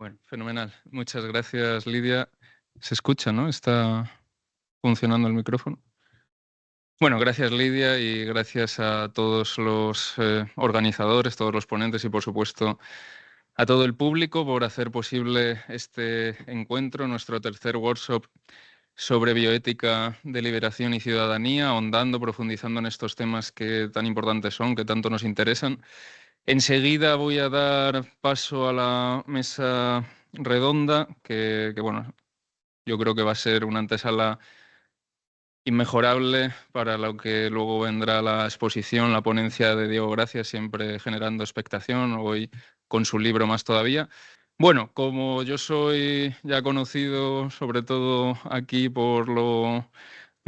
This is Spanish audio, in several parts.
Bueno, fenomenal. Muchas gracias, Lidia. Se escucha, ¿no? ¿Está funcionando el micrófono? Bueno, gracias, Lidia, y gracias a todos los organizadores, todos los ponentes y, por supuesto, a todo el público por hacer posible este encuentro, nuestro tercer workshop sobre bioética, deliberación y ciudadanía, ahondando, profundizando en estos temas que tan importantes son, que tanto nos interesan. Enseguida voy a dar paso a la mesa redonda, que bueno, yo creo que va a ser una antesala inmejorable para lo que luego vendrá la exposición, la ponencia de Diego Gracia, siempre generando expectación, hoy con su libro más todavía. Bueno, como yo soy ya conocido, sobre todo aquí por lo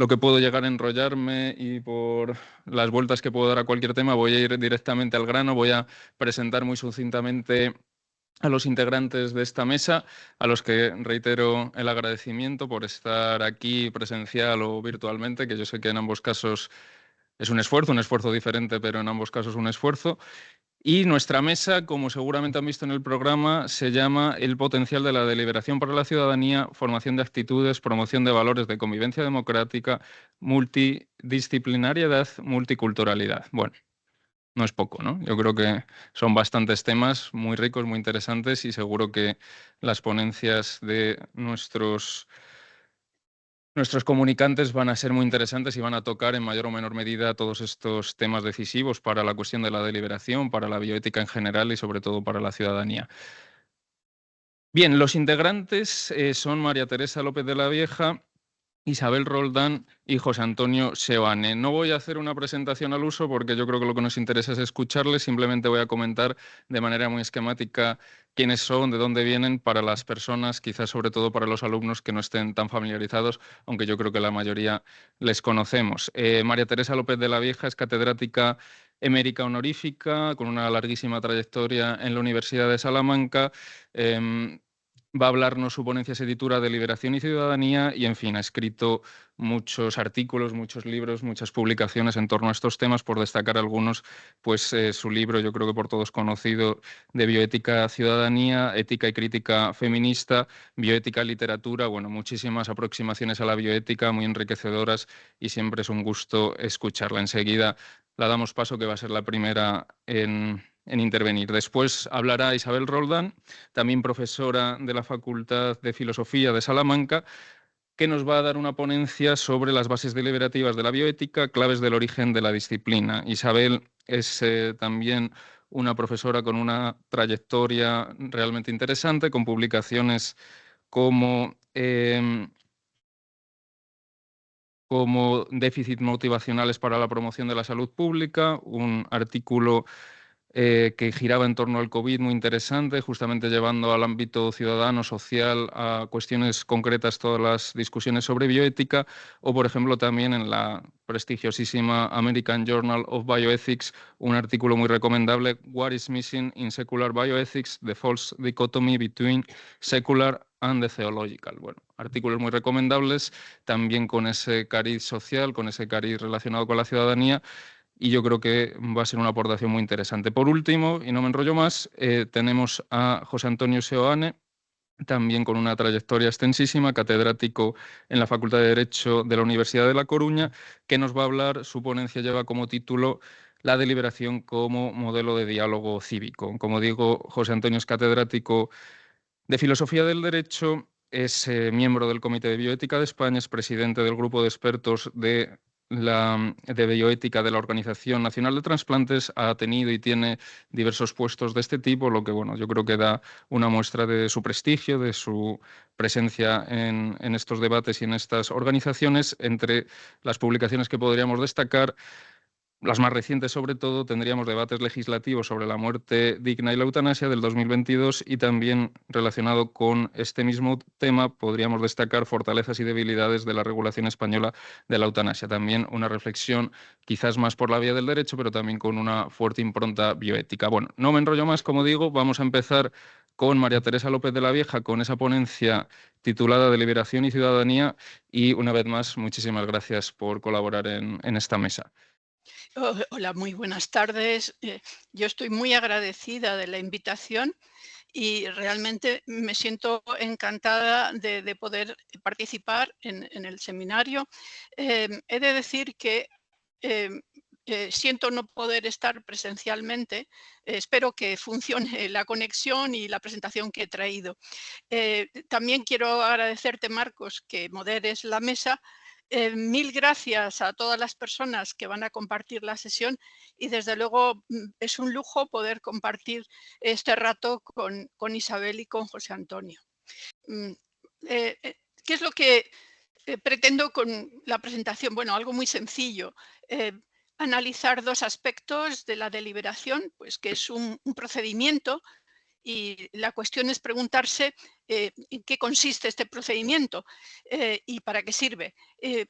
que puedo llegar a enrollarme y por las vueltas que puedo dar a cualquier tema, voy a ir directamente al grano, voy a presentar muy sucintamente a los integrantes de esta mesa, a los que reitero el agradecimiento por estar aquí presencial o virtualmente, que yo sé que en ambos casos es un esfuerzo diferente, pero en ambos casos un esfuerzo. Y nuestra mesa, como seguramente han visto en el programa, se llama El potencial de la deliberación para la ciudadanía, formación de actitudes, promoción de valores de convivencia democrática, multidisciplinariedad, multiculturalidad. Bueno, no es poco, ¿no? Yo creo que son bastantes temas muy ricos, muy interesantes y seguro que las ponencias de nuestros comunicantes van a ser muy interesantes y van a tocar en mayor o menor medida todos estos temas decisivos para la cuestión de la deliberación, para la bioética en general y sobre todo para la ciudadanía. Bien, los integrantes son María Teresa López de la Vieja, Isabel Roldán y José Antonio Seoane. No voy a hacer una presentación al uso porque yo creo que lo que nos interesa es escucharles. Simplemente voy a comentar de manera muy esquemática quiénes son, de dónde vienen, para las personas, quizás sobre todo para los alumnos que no estén tan familiarizados, aunque yo creo que la mayoría les conocemos. María Teresa López de la Vieja es catedrática emérita honorífica, con una larguísima trayectoria en la Universidad de Salamanca. Va a hablarnos su ponencia, se titula Deliberación y Ciudadanía y, en fin, ha escrito muchos artículos, muchos libros, muchas publicaciones en torno a estos temas, por destacar algunos, pues su libro, yo creo que por todos conocido, de Bioética, Ciudadanía, Ética y Crítica Feminista, Bioética, Literatura, bueno, muchísimas aproximaciones a la bioética, muy enriquecedoras y siempre es un gusto escucharla. Enseguida la damos paso, que va a ser la primera en intervenir. Después hablará Isabel Roldán, también profesora de la Facultad de Filosofía de Salamanca, que nos va a dar una ponencia sobre las bases deliberativas de la bioética, claves del origen de la disciplina. Isabel es también una profesora con una trayectoria realmente interesante, con publicaciones como, como déficit motivacionales para la promoción de la salud pública, un artículo que giraba en torno al COVID, muy interesante, justamente llevando al ámbito ciudadano, social, a cuestiones concretas todas las discusiones sobre bioética, o por ejemplo también en la prestigiosísima American Journal of Bioethics, un artículo muy recomendable, What is Missing in Secular Bioethics, The False Dichotomy Between Secular and the Theological. Bueno, artículos muy recomendables, también con ese cariz social, con ese cariz relacionado con la ciudadanía, y yo creo que va a ser una aportación muy interesante. Por último, y no me enrollo más, tenemos a José Antonio Seoane, también con una trayectoria extensísima, catedrático en la Facultad de Derecho de la Universidad de La Coruña, que nos va a hablar, su ponencia lleva como título La deliberación como modelo de diálogo cívico. Como digo, José Antonio es catedrático de Filosofía del Derecho, es miembro del Comité de Bioética de España, es presidente del grupo de expertos de bioética de la Organización Nacional de Trasplantes, ha tenido y tiene diversos puestos de este tipo, lo que bueno, yo creo que da una muestra de su prestigio, de su presencia en estos debates y en estas organizaciones. Entre las publicaciones que podríamos destacar, las más recientes, sobre todo, tendríamos debates legislativos sobre la muerte digna y la eutanasia del 2022, y también relacionado con este mismo tema podríamos destacar fortalezas y debilidades de la regulación española de la eutanasia. También una reflexión quizás más por la vía del derecho, pero también con una fuerte impronta bioética. Bueno, no me enrollo más, como digo, vamos a empezar con María Teresa López de la Vieja, con esa ponencia titulada Deliberación y Ciudadanía, y una vez más, muchísimas gracias por colaborar en esta mesa. Hola, muy buenas tardes. Yo estoy muy agradecida de la invitación y realmente me siento encantada de poder participar en el seminario. He de decir que em, siento no poder estar presencialmente. Espero que funcione la conexión y la presentación que he traído. También quiero agradecerte, Marcos, que moderes la mesa. Mil gracias a todas las personas que van a compartir la sesión y desde luego es un lujo poder compartir este rato con Isabel y con José Antonio. Mm, ¿Qué es lo que pretendo con la presentación? Bueno, algo muy sencillo. Analizar dos aspectos de la deliberación, pues que es un procedimiento, y la cuestión es preguntarse en qué consiste este procedimiento y para qué sirve.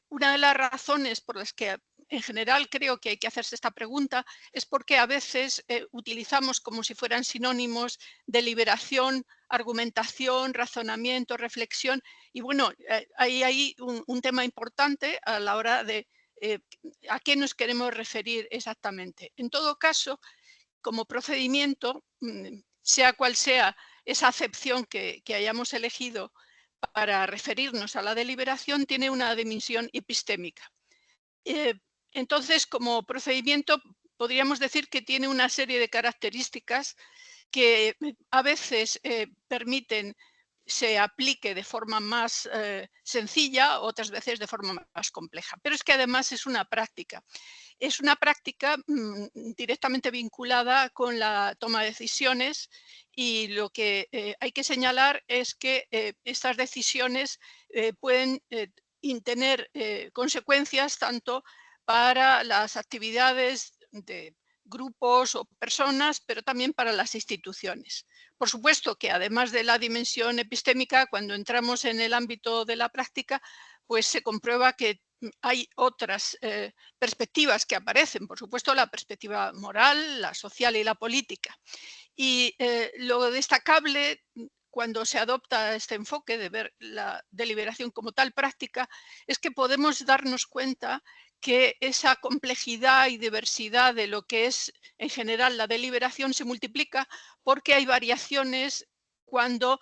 Una de las razones por las que en general creo que hay que hacerse esta pregunta es porque a veces utilizamos como si fueran sinónimos deliberación, argumentación, razonamiento, reflexión. Y bueno, ahí hay un tema importante a la hora de a qué nos queremos referir exactamente. En todo caso, como procedimiento, sea cual sea esa acepción que hayamos elegido para referirnos a la deliberación, tiene una dimensión epistémica. Eh, entonces, como procedimiento, podríamos decir que tiene una serie de características que a veces permiten se aplique de forma más sencilla, otras veces de forma más compleja. Pero es que además es una práctica. Es una práctica directamente vinculada con la toma de decisiones y lo que hay que señalar es que estas decisiones pueden tener consecuencias tanto para las actividades de grupos o personas, pero también para las instituciones. Por supuesto que además de la dimensión epistémica, cuando entramos en el ámbito de la práctica, pues se comprueba que hay otras perspectivas que aparecen, por supuesto la perspectiva moral, la social y la política. Y lo destacable cuando se adopta este enfoque de ver la deliberación como tal práctica es que podemos darnos cuenta que esa complejidad y diversidad de lo que es en general la deliberación se multiplica porque hay variaciones cuando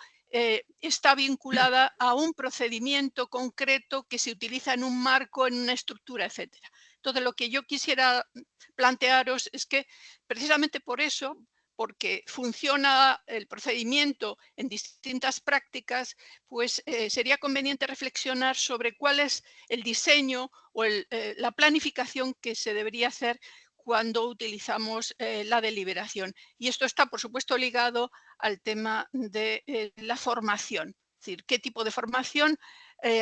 está vinculada a un procedimiento concreto que se utiliza en un marco, en una estructura, etcétera. Entonces, lo que yo quisiera plantearos es que precisamente por eso, porque funciona el procedimiento en distintas prácticas, pues sería conveniente reflexionar sobre cuál es el diseño o la planificación que se debería hacer cuando utilizamos la deliberación. Y esto está, por supuesto, ligado al tema de la formación. Es decir, qué tipo de formación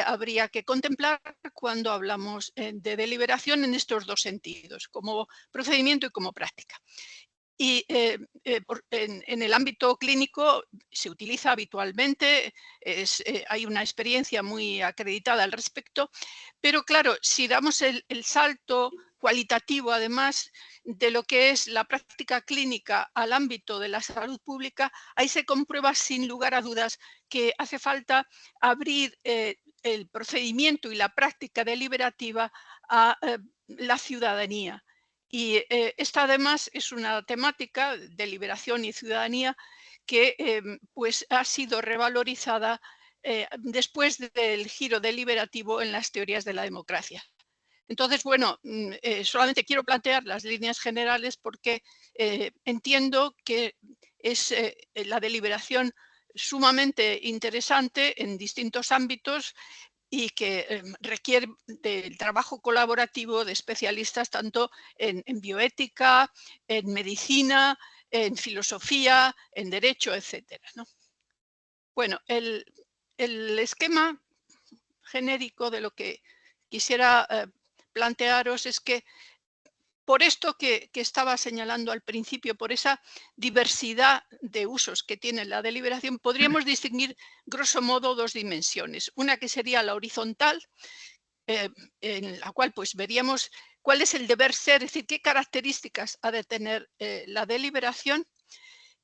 habría que contemplar cuando hablamos de deliberación en estos dos sentidos, como procedimiento y como práctica. Y en el ámbito clínico se utiliza habitualmente, hay una experiencia muy acreditada al respecto, pero claro, si damos el salto cualitativo, además de lo que es la práctica clínica al ámbito de la salud pública, ahí se comprueba sin lugar a dudas que hace falta abrir el procedimiento y la práctica deliberativa a la ciudadanía. Y esta además es una temática de liberación y ciudadanía que pues ha sido revalorizada después del giro deliberativo en las teorías de la democracia. Entonces, bueno, solamente quiero plantear las líneas generales porque entiendo que es la deliberación sumamente interesante en distintos ámbitos y que requiere del trabajo colaborativo de especialistas tanto en bioética, en medicina, en filosofía, en derecho, etcétera, ¿no? Bueno, el esquema genérico de lo que quisiera plantearos es que por esto que estaba señalando al principio, por esa diversidad de usos que tiene la deliberación, podríamos distinguir grosso modo dos dimensiones. Una que sería la horizontal, en la cual pues veríamos cuál es el deber ser, es decir, qué características ha de tener la deliberación,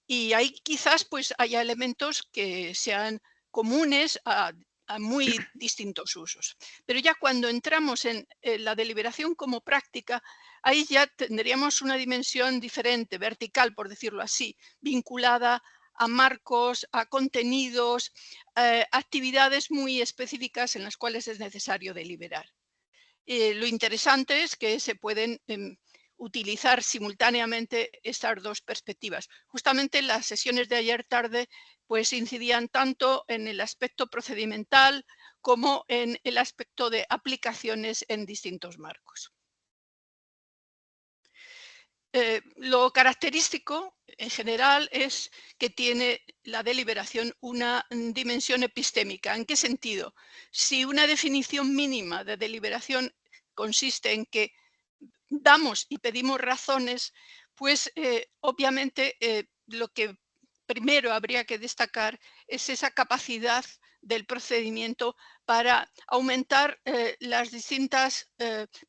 y ahí quizás pues haya elementos que sean comunes a muy distintos usos. Pero ya cuando entramos en la deliberación como práctica, ahí ya tendríamos una dimensión diferente, vertical, por decirlo así, vinculada a marcos, a contenidos, actividades muy específicas en las cuales es necesario deliberar. Lo interesante es que se pueden utilizar simultáneamente estas dos perspectivas. Justamente las sesiones de ayer tarde pues incidían tanto en el aspecto procedimental como en el aspecto de aplicaciones en distintos marcos. Lo característico en general es que tiene la deliberación una dimensión epistémica. ¿En qué sentido? Si una definición mínima de deliberación consiste en que damos y pedimos razones, pues obviamente lo que primero habría que destacar es esa capacidad del procedimiento para aumentar las distintas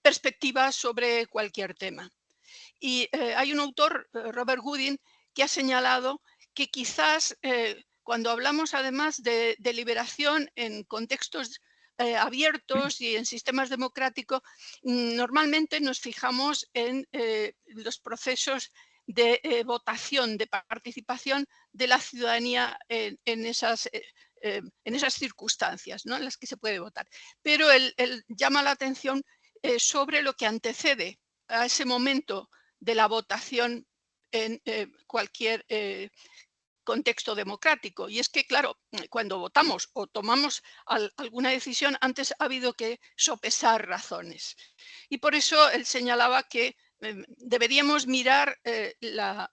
perspectivas sobre cualquier tema. Y hay un autor, Robert Gooding, que ha señalado que quizás cuando hablamos además de deliberación en contextos abiertos y en sistemas democráticos, normalmente nos fijamos en los procesos de votación, de participación de la ciudadanía en esas circunstancias, ¿no?, en las que se puede votar. Pero él llama la atención sobre lo que antecede a ese momento de la votación en cualquier contexto democrático. Y es que, claro, cuando votamos o tomamos alguna decisión, antes ha habido que sopesar razones. Y por eso él señalaba que deberíamos mirar la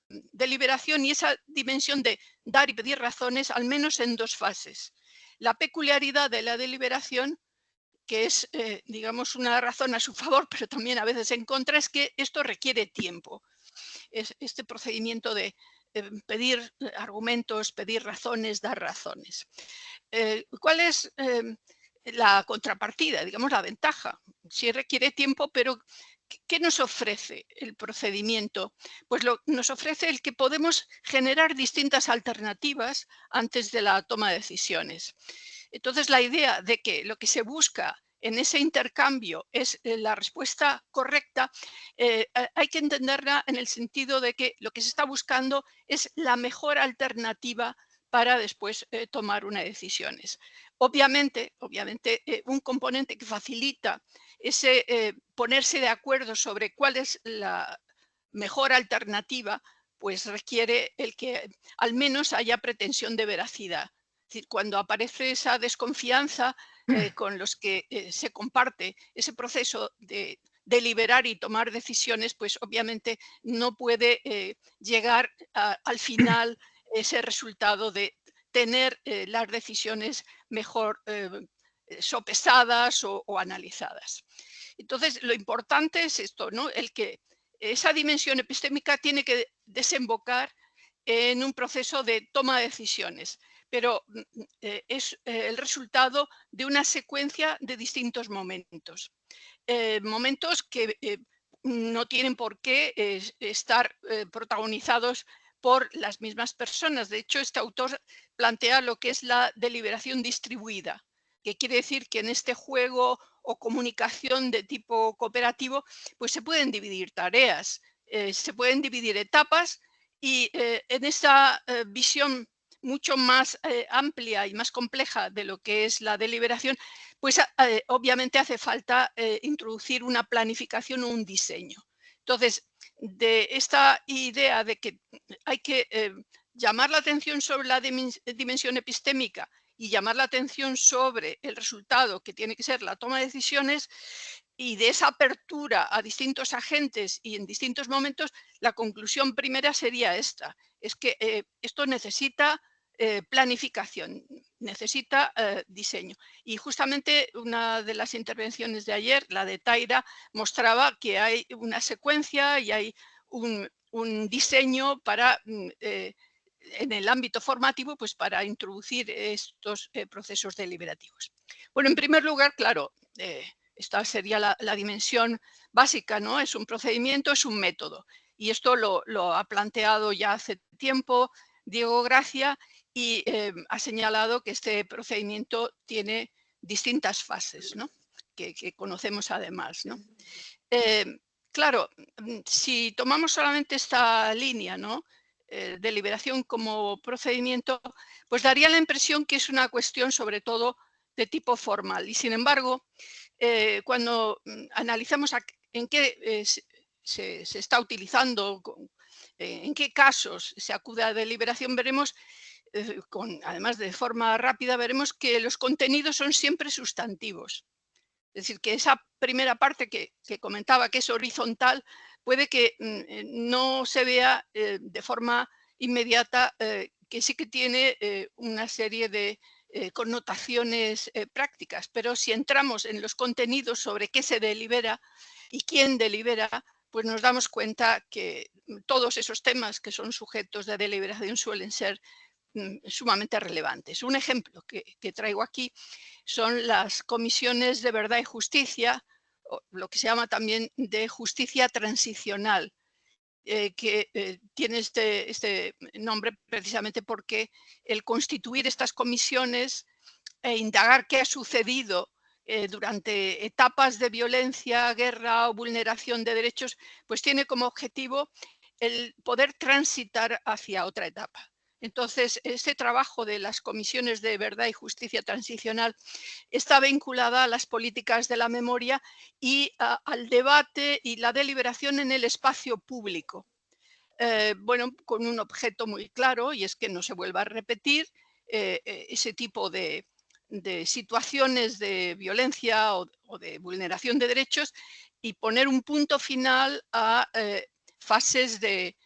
deliberación y esa dimensión de dar y pedir razones al menos en dos fases. La peculiaridad de la deliberación, que es, digamos, una razón a su favor, pero también a veces en contra, es que esto requiere tiempo. Este procedimiento de pedir argumentos, pedir razones, dar razones. ¿Cuál es la contrapartida, digamos, la ventaja? Sí requiere tiempo, pero ¿qué nos ofrece el procedimiento? Pues nos ofrece el que podemos generar distintas alternativas antes de la toma de decisiones. Entonces, la idea de que lo que se busca en ese intercambio es la respuesta correcta, hay que entenderla en el sentido de que lo que se está buscando es la mejor alternativa para después tomar unas decisiones. Obviamente, un componente que facilita ese ponerse de acuerdo sobre cuál es la mejor alternativa, pues requiere el que al menos haya pretensión de veracidad. Es decir, cuando aparece esa desconfianza con los que se comparte ese proceso de deliberar y tomar decisiones, pues obviamente no puede llegar al final ese resultado de tener las decisiones mejor sopesadas o analizadas. Entonces, lo importante es esto, ¿no? El que esa dimensión epistémica tiene que desembocar en un proceso de toma de decisiones, pero es el resultado de una secuencia de distintos momentos. Momentos que no tienen por qué estar protagonizados por las mismas personas. De hecho, este autor plantea lo que es la deliberación distribuida, que quiere decir que en este juego o comunicación de tipo cooperativo, pues se pueden dividir tareas, se pueden dividir etapas y en esta visión mucho más amplia y más compleja de lo que es la deliberación, pues obviamente hace falta introducir una planificación o un diseño. Entonces, de esta idea de que hay que llamar la atención sobre la dimensión epistémica y llamar la atención sobre el resultado que tiene que ser la toma de decisiones, y de esa apertura a distintos agentes y en distintos momentos, la conclusión primera sería esta, es que esto necesita planificación, necesita diseño. Y justamente una de las intervenciones de ayer, la de Taira, mostraba que hay una secuencia y hay un diseño para en el ámbito formativo, pues para introducir estos procesos deliberativos. Bueno, en primer lugar, claro, esta sería la dimensión básica, ¿no? Es un procedimiento, es un método. Y esto lo ha planteado ya hace tiempo Diego Gracia y ha señalado que este procedimiento tiene distintas fases, ¿no? que conocemos además, ¿no? Claro, si tomamos solamente esta línea, ¿no? deliberación como procedimiento, pues daría la impresión que es una cuestión sobre todo de tipo formal. Y sin embargo, cuando analizamos en qué se está utilizando, en qué casos se acude a deliberación, veremos, además de forma rápida, veremos que los contenidos son siempre sustantivos. Es decir, que esa primera parte que comentaba, que es horizontal, puede que no se vea de forma inmediata, que sí que tiene una serie de connotaciones prácticas, pero si entramos en los contenidos sobre qué se delibera y quién delibera, pues nos damos cuenta que todos esos temas que son sujetos de deliberación suelen ser sumamente relevantes. Un ejemplo que traigo aquí son las comisiones de verdad y justicia, o lo que se llama también de justicia transicional, que tiene este nombre precisamente porque el constituir estas comisiones e indagar qué ha sucedido durante etapas de violencia, guerra o vulneración de derechos, pues tiene como objetivo el poder transitar hacia otra etapa. Entonces, este trabajo de las comisiones de verdad y justicia transicional está vinculada a las políticas de la memoria y al debate y la deliberación en el espacio público. Bueno, con un objeto muy claro, y es que no se vuelva a repetir ese tipo de situaciones de violencia o de vulneración de derechos y poner un punto final a fases de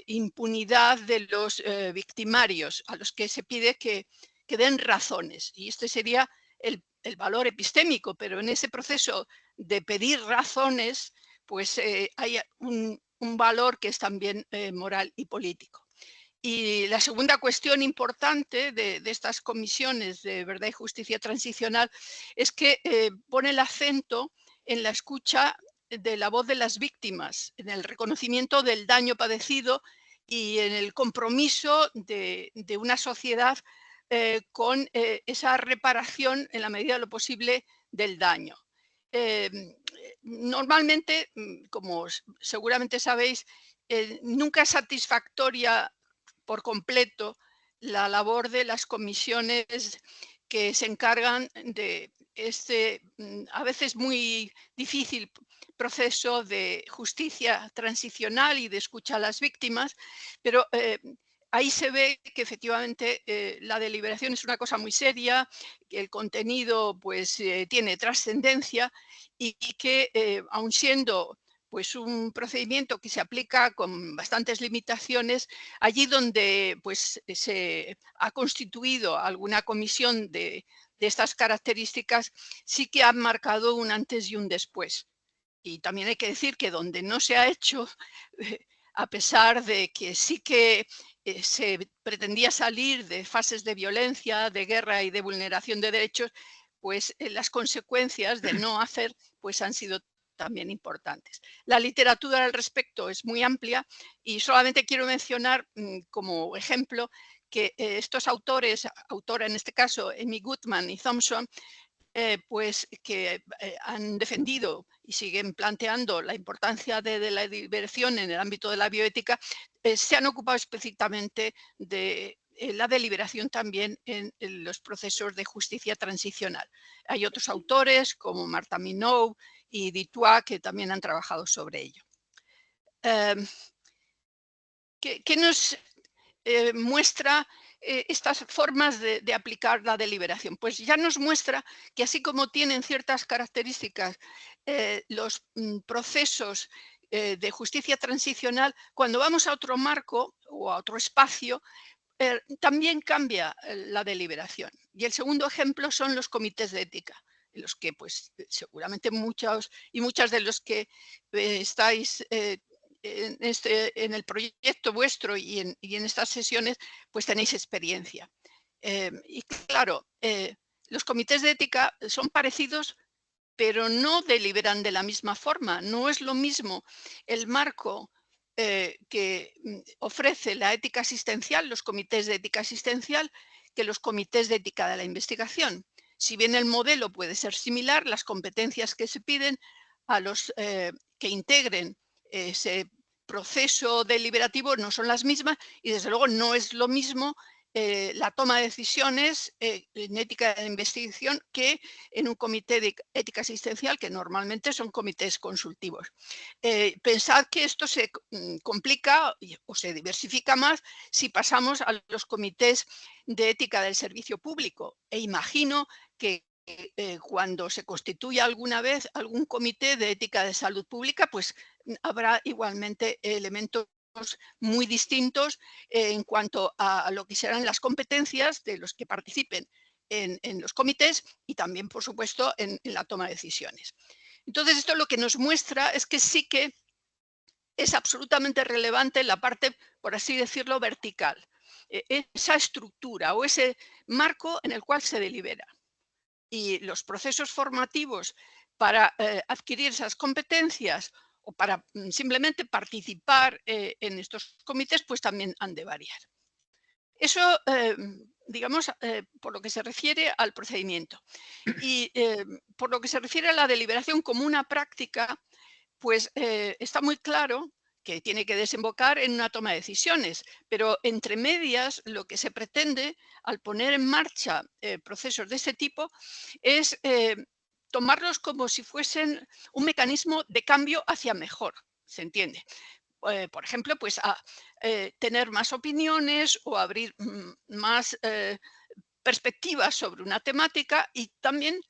impunidad de los victimarios, a los que se pide que den razones. Y este sería el valor epistémico, pero en ese proceso de pedir razones, pues hay un valor que es también moral y político. Y la segunda cuestión importante de estas comisiones de verdad y justicia transicional es que pone el acento en la escucha de la voz de las víctimas, en el reconocimiento del daño padecido y en el compromiso de una sociedad con esa reparación en la medida de lo posible del daño. Normalmente, como seguramente sabéis, nunca es satisfactoria por completo la labor de las comisiones que se encargan de este a veces muy difícil proceso de justicia transicional y de escucha a las víctimas, pero ahí se ve que efectivamente la deliberación es una cosa muy seria, que el contenido pues tiene trascendencia y que aun siendo pues un procedimiento que se aplica con bastantes limitaciones, allí donde pues se ha constituido alguna comisión de estas características, sí que han marcado un antes y un después. Y también hay que decir que donde no se ha hecho, a pesar de que sí que se pretendía salir de fases de violencia, de guerra y de vulneración de derechos, pues las consecuencias de no hacer pues han sido también importantes. La literatura al respecto es muy amplia y solamente quiero mencionar como ejemplo que estos autores, autora en este caso Amy Goodman y Thompson, pues que han defendido y siguen planteando la importancia de la deliberación en el ámbito de la bioética, se han ocupado específicamente de la deliberación también en los procesos de justicia transicional. Hay otros autores como Martha Minow y Dutoit que también han trabajado sobre ello. ¿Qué nos muestra estas formas de aplicar la deliberación? Pues ya nos muestra que así como tienen ciertas características los procesos de justicia transicional, cuando vamos a otro marco o a otro espacio, también cambia la deliberación. Y el segundo ejemplo son los comités de ética, en los que pues seguramente muchos y muchas de los que estáis en el proyecto vuestro y en estas sesiones, pues tenéis experiencia. Y claro, los comités de ética son parecidos, pero no deliberan de la misma forma. No es lo mismo el marco que ofrece la ética asistencial, los comités de ética asistencial, que los comités de ética de la investigación. Si bien el modelo puede ser similar, las competencias que se piden a los que integren ese proceso deliberativo no son las mismas y desde luego no es lo mismo la toma de decisiones en ética de investigación que en un comité de ética asistencial, que normalmente son comités consultivos. Pensad que esto se complica o se diversifica más si pasamos a los comités de ética del servicio público. E imagino que cuando se constituya alguna vez algún comité de ética de salud pública, pues habrá igualmente elementos muy distintos en cuanto a lo que serán las competencias de los que participen en los comités y también, por supuesto, en la toma de decisiones. Entonces, esto lo que nos muestra es que sí que es absolutamente relevante la parte, por así decirlo, vertical, esa estructura o ese marco en el cual se delibera. Y los procesos formativos para adquirir esas competencias o para simplemente participar en estos comités, pues también han de variar. Eso, digamos, por lo que se refiere al procedimiento. Y por lo que se refiere a la deliberación como una práctica, pues está muy claro que tiene que desembocar en una toma de decisiones, pero entre medias lo que se pretende al poner en marcha procesos de este tipo es tomarlos como si fuesen un mecanismo de cambio hacia mejor, ¿se entiende? Por ejemplo, pues a tener más opiniones o abrir más perspectivas sobre una temática y también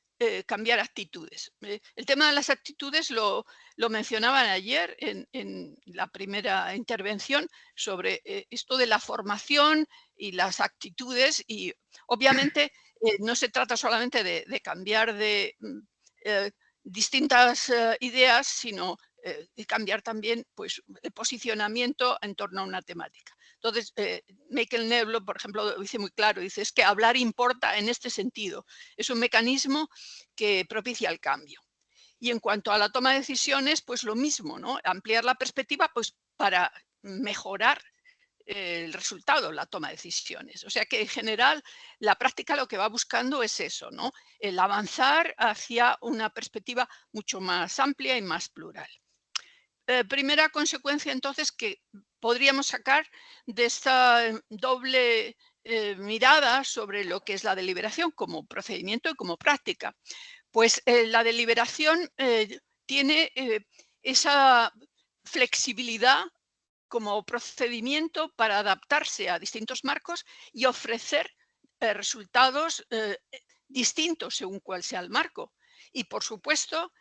cambiar actitudes. El tema de las actitudes lo mencionaban ayer en la primera intervención sobre esto de la formación y las actitudes y obviamente no se trata solamente de cambiar de eh, distintas ideas, sino cambiar también pues, el posicionamiento en torno a una temática. Entonces, Michael Neblo, por ejemplo, lo dice muy claro, dice, es que hablar importa en este sentido. Es un mecanismo que propicia el cambio. Y en cuanto a la toma de decisiones, pues lo mismo, ¿no? Ampliar la perspectiva pues, para mejorar el resultado, la toma de decisiones. O sea que en general la práctica lo que va buscando es eso, ¿no? El avanzar hacia una perspectiva mucho más amplia y más plural. Primera consecuencia entonces que podríamos sacar de esta doble mirada sobre lo que es la deliberación como procedimiento y como práctica. Pues la deliberación tiene esa flexibilidad como procedimiento para adaptarse a distintos marcos y ofrecer resultados distintos según cuál sea el marco. Y por supuesto,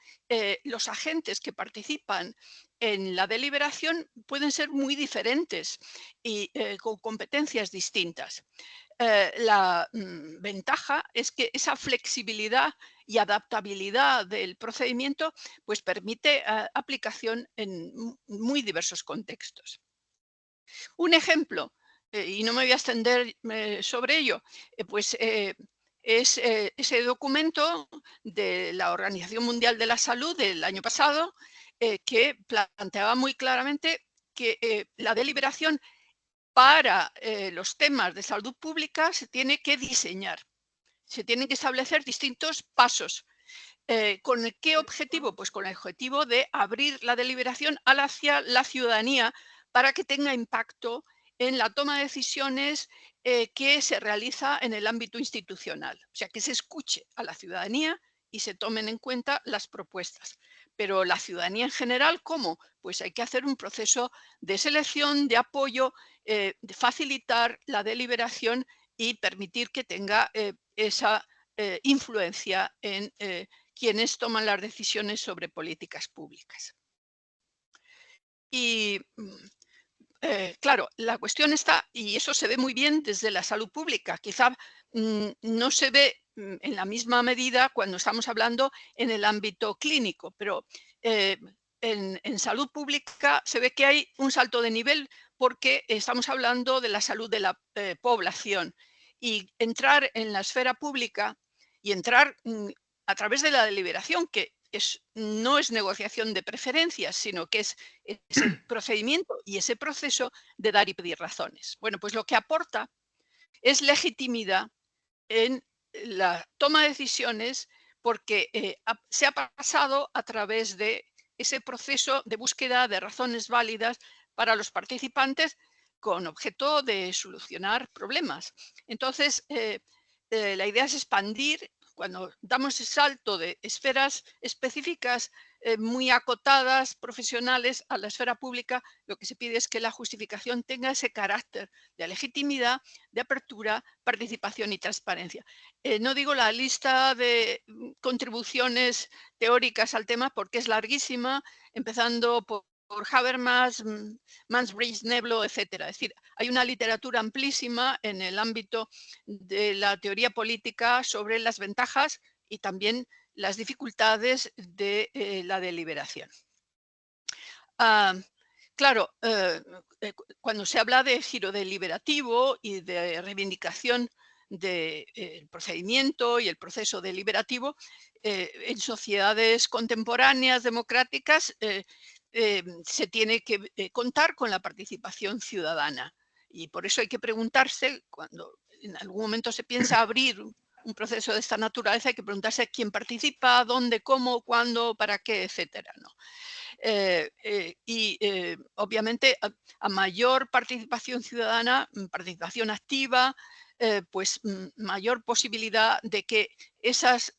los agentes que participan en la deliberación pueden ser muy diferentes y con competencias distintas. La ventaja es que esa flexibilidad y adaptabilidad del procedimiento pues permite aplicación en muy diversos contextos. Un ejemplo, y no me voy a extender sobre ello, pues es ese documento de la Organización Mundial de la Salud del año pasado que planteaba muy claramente que la deliberación para los temas de salud pública se tiene que diseñar, se tienen que establecer distintos pasos. ¿Con qué objetivo? Pues con el objetivo de abrir la deliberación hacia la ciudadanía para que tenga impacto en la toma de decisiones que se realiza en el ámbito institucional. O sea, que se escuche a la ciudadanía y se tomen en cuenta las propuestas. Pero la ciudadanía en general, ¿cómo? Pues hay que hacer un proceso de selección, de apoyo, de facilitar la deliberación y permitir que tenga esa influencia en quienes toman las decisiones sobre políticas públicas. Y claro, la cuestión está, y eso se ve muy bien desde la salud pública, quizá no se ve en la misma medida cuando estamos hablando en el ámbito clínico, pero en salud pública se ve que hay un salto de nivel porque estamos hablando de la salud de la población y entrar en la esfera pública y entrar a través de la deliberación, que no es negociación de preferencias, sino que es ese procedimiento y ese proceso de dar y pedir razones. Bueno, pues lo que aporta es legitimidad en la toma de decisiones porque se ha pasado a través de ese proceso de búsqueda de razones válidas para los participantes con objeto de solucionar problemas. Entonces, la idea es expandir, cuando damos el salto de esferas específicas muy acotadas, profesionales, a la esfera pública, lo que se pide es que la justificación tenga ese carácter de legitimidad, de apertura, participación y transparencia. No digo la lista de contribuciones teóricas al tema porque es larguísima, empezando por Habermas, Mansbridge, Neblo, etcétera. Es decir, hay una literatura amplísima en el ámbito de la teoría política sobre las ventajas y también las dificultades de la deliberación. Claro, cuando se habla de giro deliberativo y de reivindicación del procedimiento y el proceso deliberativo, en sociedades contemporáneas democráticas se tiene que contar con la participación ciudadana. Y por eso hay que preguntarse, cuando en algún momento se piensa abrir un proceso de esta naturaleza, hay que preguntarse quién participa, dónde, cómo, cuándo, para qué, etcétera, ¿no? Obviamente a mayor participación ciudadana, participación activa, pues mayor posibilidad de que esas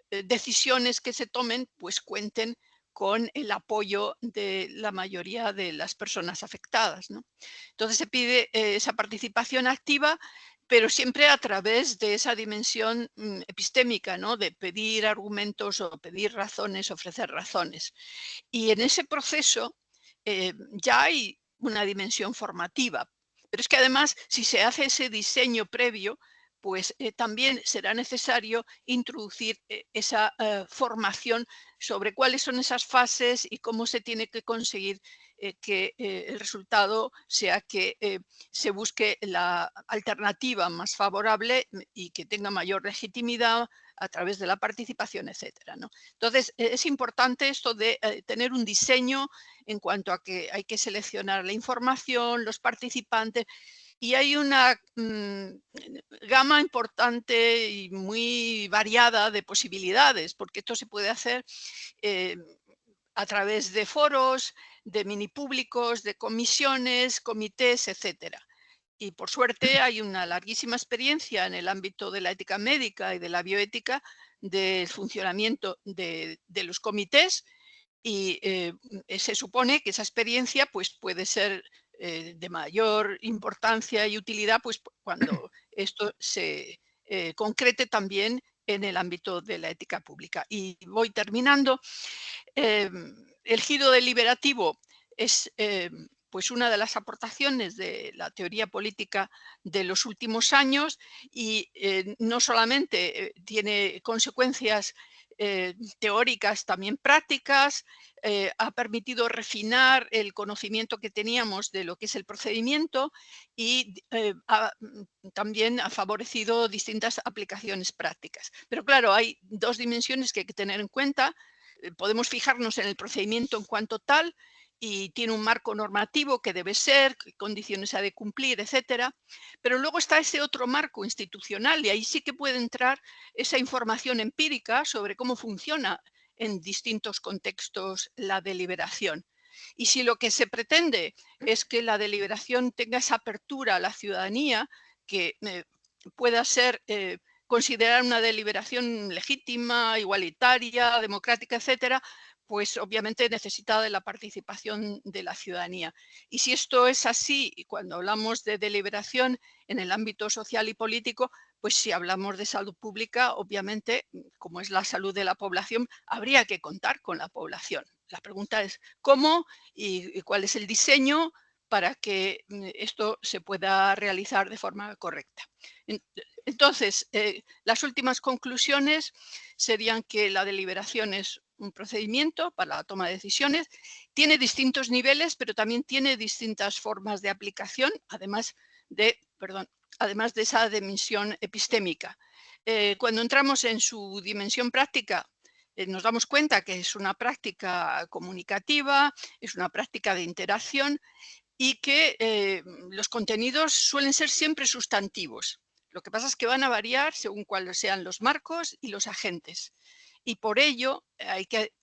decisiones que se tomen pues cuenten con el apoyo de la mayoría de las personas afectadas, ¿no? Entonces se pide esa participación activa, pero siempre a través de esa dimensión epistémica, ¿no? De pedir argumentos o pedir razones, ofrecer razones. Y en ese proceso ya hay una dimensión formativa. Pero es que además, si se hace ese diseño previo, pues también será necesario introducir esa formación sobre cuáles son esas fases y cómo se tiene que conseguir que el resultado sea que se busque la alternativa más favorable y que tenga mayor legitimidad a través de la participación, etcétera, ¿no? Entonces, es importante esto de tener un diseño en cuanto a que hay que seleccionar la información, los participantes, y hay una gama importante y muy variada de posibilidades, porque esto se puede hacer a través de foros, de mini públicos, de comisiones, comités, etcétera. Y por suerte hay una larguísima experiencia en el ámbito de la ética médica y de la bioética del funcionamiento de los comités y se supone que esa experiencia pues, puede ser de mayor importancia y utilidad pues, cuando esto se concrete también en el ámbito de la ética pública. Y voy terminando. El giro deliberativo es pues una de las aportaciones de la teoría política de los últimos años y no solamente tiene consecuencias teóricas, también prácticas, ha permitido refinar el conocimiento que teníamos de lo que es el procedimiento y también ha favorecido distintas aplicaciones prácticas. Pero claro, hay dos dimensiones que hay que tener en cuenta. Podemos fijarnos en el procedimiento en cuanto tal y tiene un marco normativo que debe ser, qué condiciones ha de cumplir, etcétera. Pero luego está ese otro marco institucional y ahí sí que puede entrar esa información empírica sobre cómo funciona en distintos contextos la deliberación. Y si lo que se pretende es que la deliberación tenga esa apertura a la ciudadanía, que pueda ser considerar una deliberación legítima, igualitaria, democrática, etcétera, pues obviamente necesita de la participación de la ciudadanía. Y si esto es así, y cuando hablamos de deliberación en el ámbito social y político, pues si hablamos de salud pública, obviamente, como es la salud de la población, habría que contar con la población. La pregunta es cómo y cuál es el diseño para que esto se pueda realizar de forma correcta. Entonces, las últimas conclusiones serían que la deliberación es un procedimiento para la toma de decisiones, tiene distintos niveles, pero también tiene distintas formas de aplicación, además de esa dimensión epistémica. Cuando entramos en su dimensión práctica, nos damos cuenta que es una práctica comunicativa, es una práctica de interacción y que los contenidos suelen ser siempre sustantivos. Lo que pasa es que van a variar según cuáles sean los marcos y los agentes. Y por ello hay que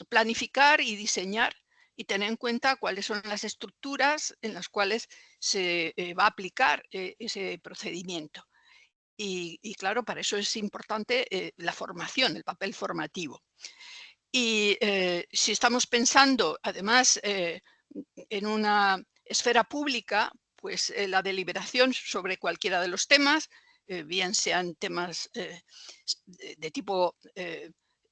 planificar y diseñar y tener en cuenta cuáles son las estructuras en las cuales se va a aplicar ese procedimiento. Y claro, para eso es importante la formación, el papel formativo. Y si estamos pensando, además, en una esfera pública, pues la deliberación sobre cualquiera de los temas, bien sean temas de tipo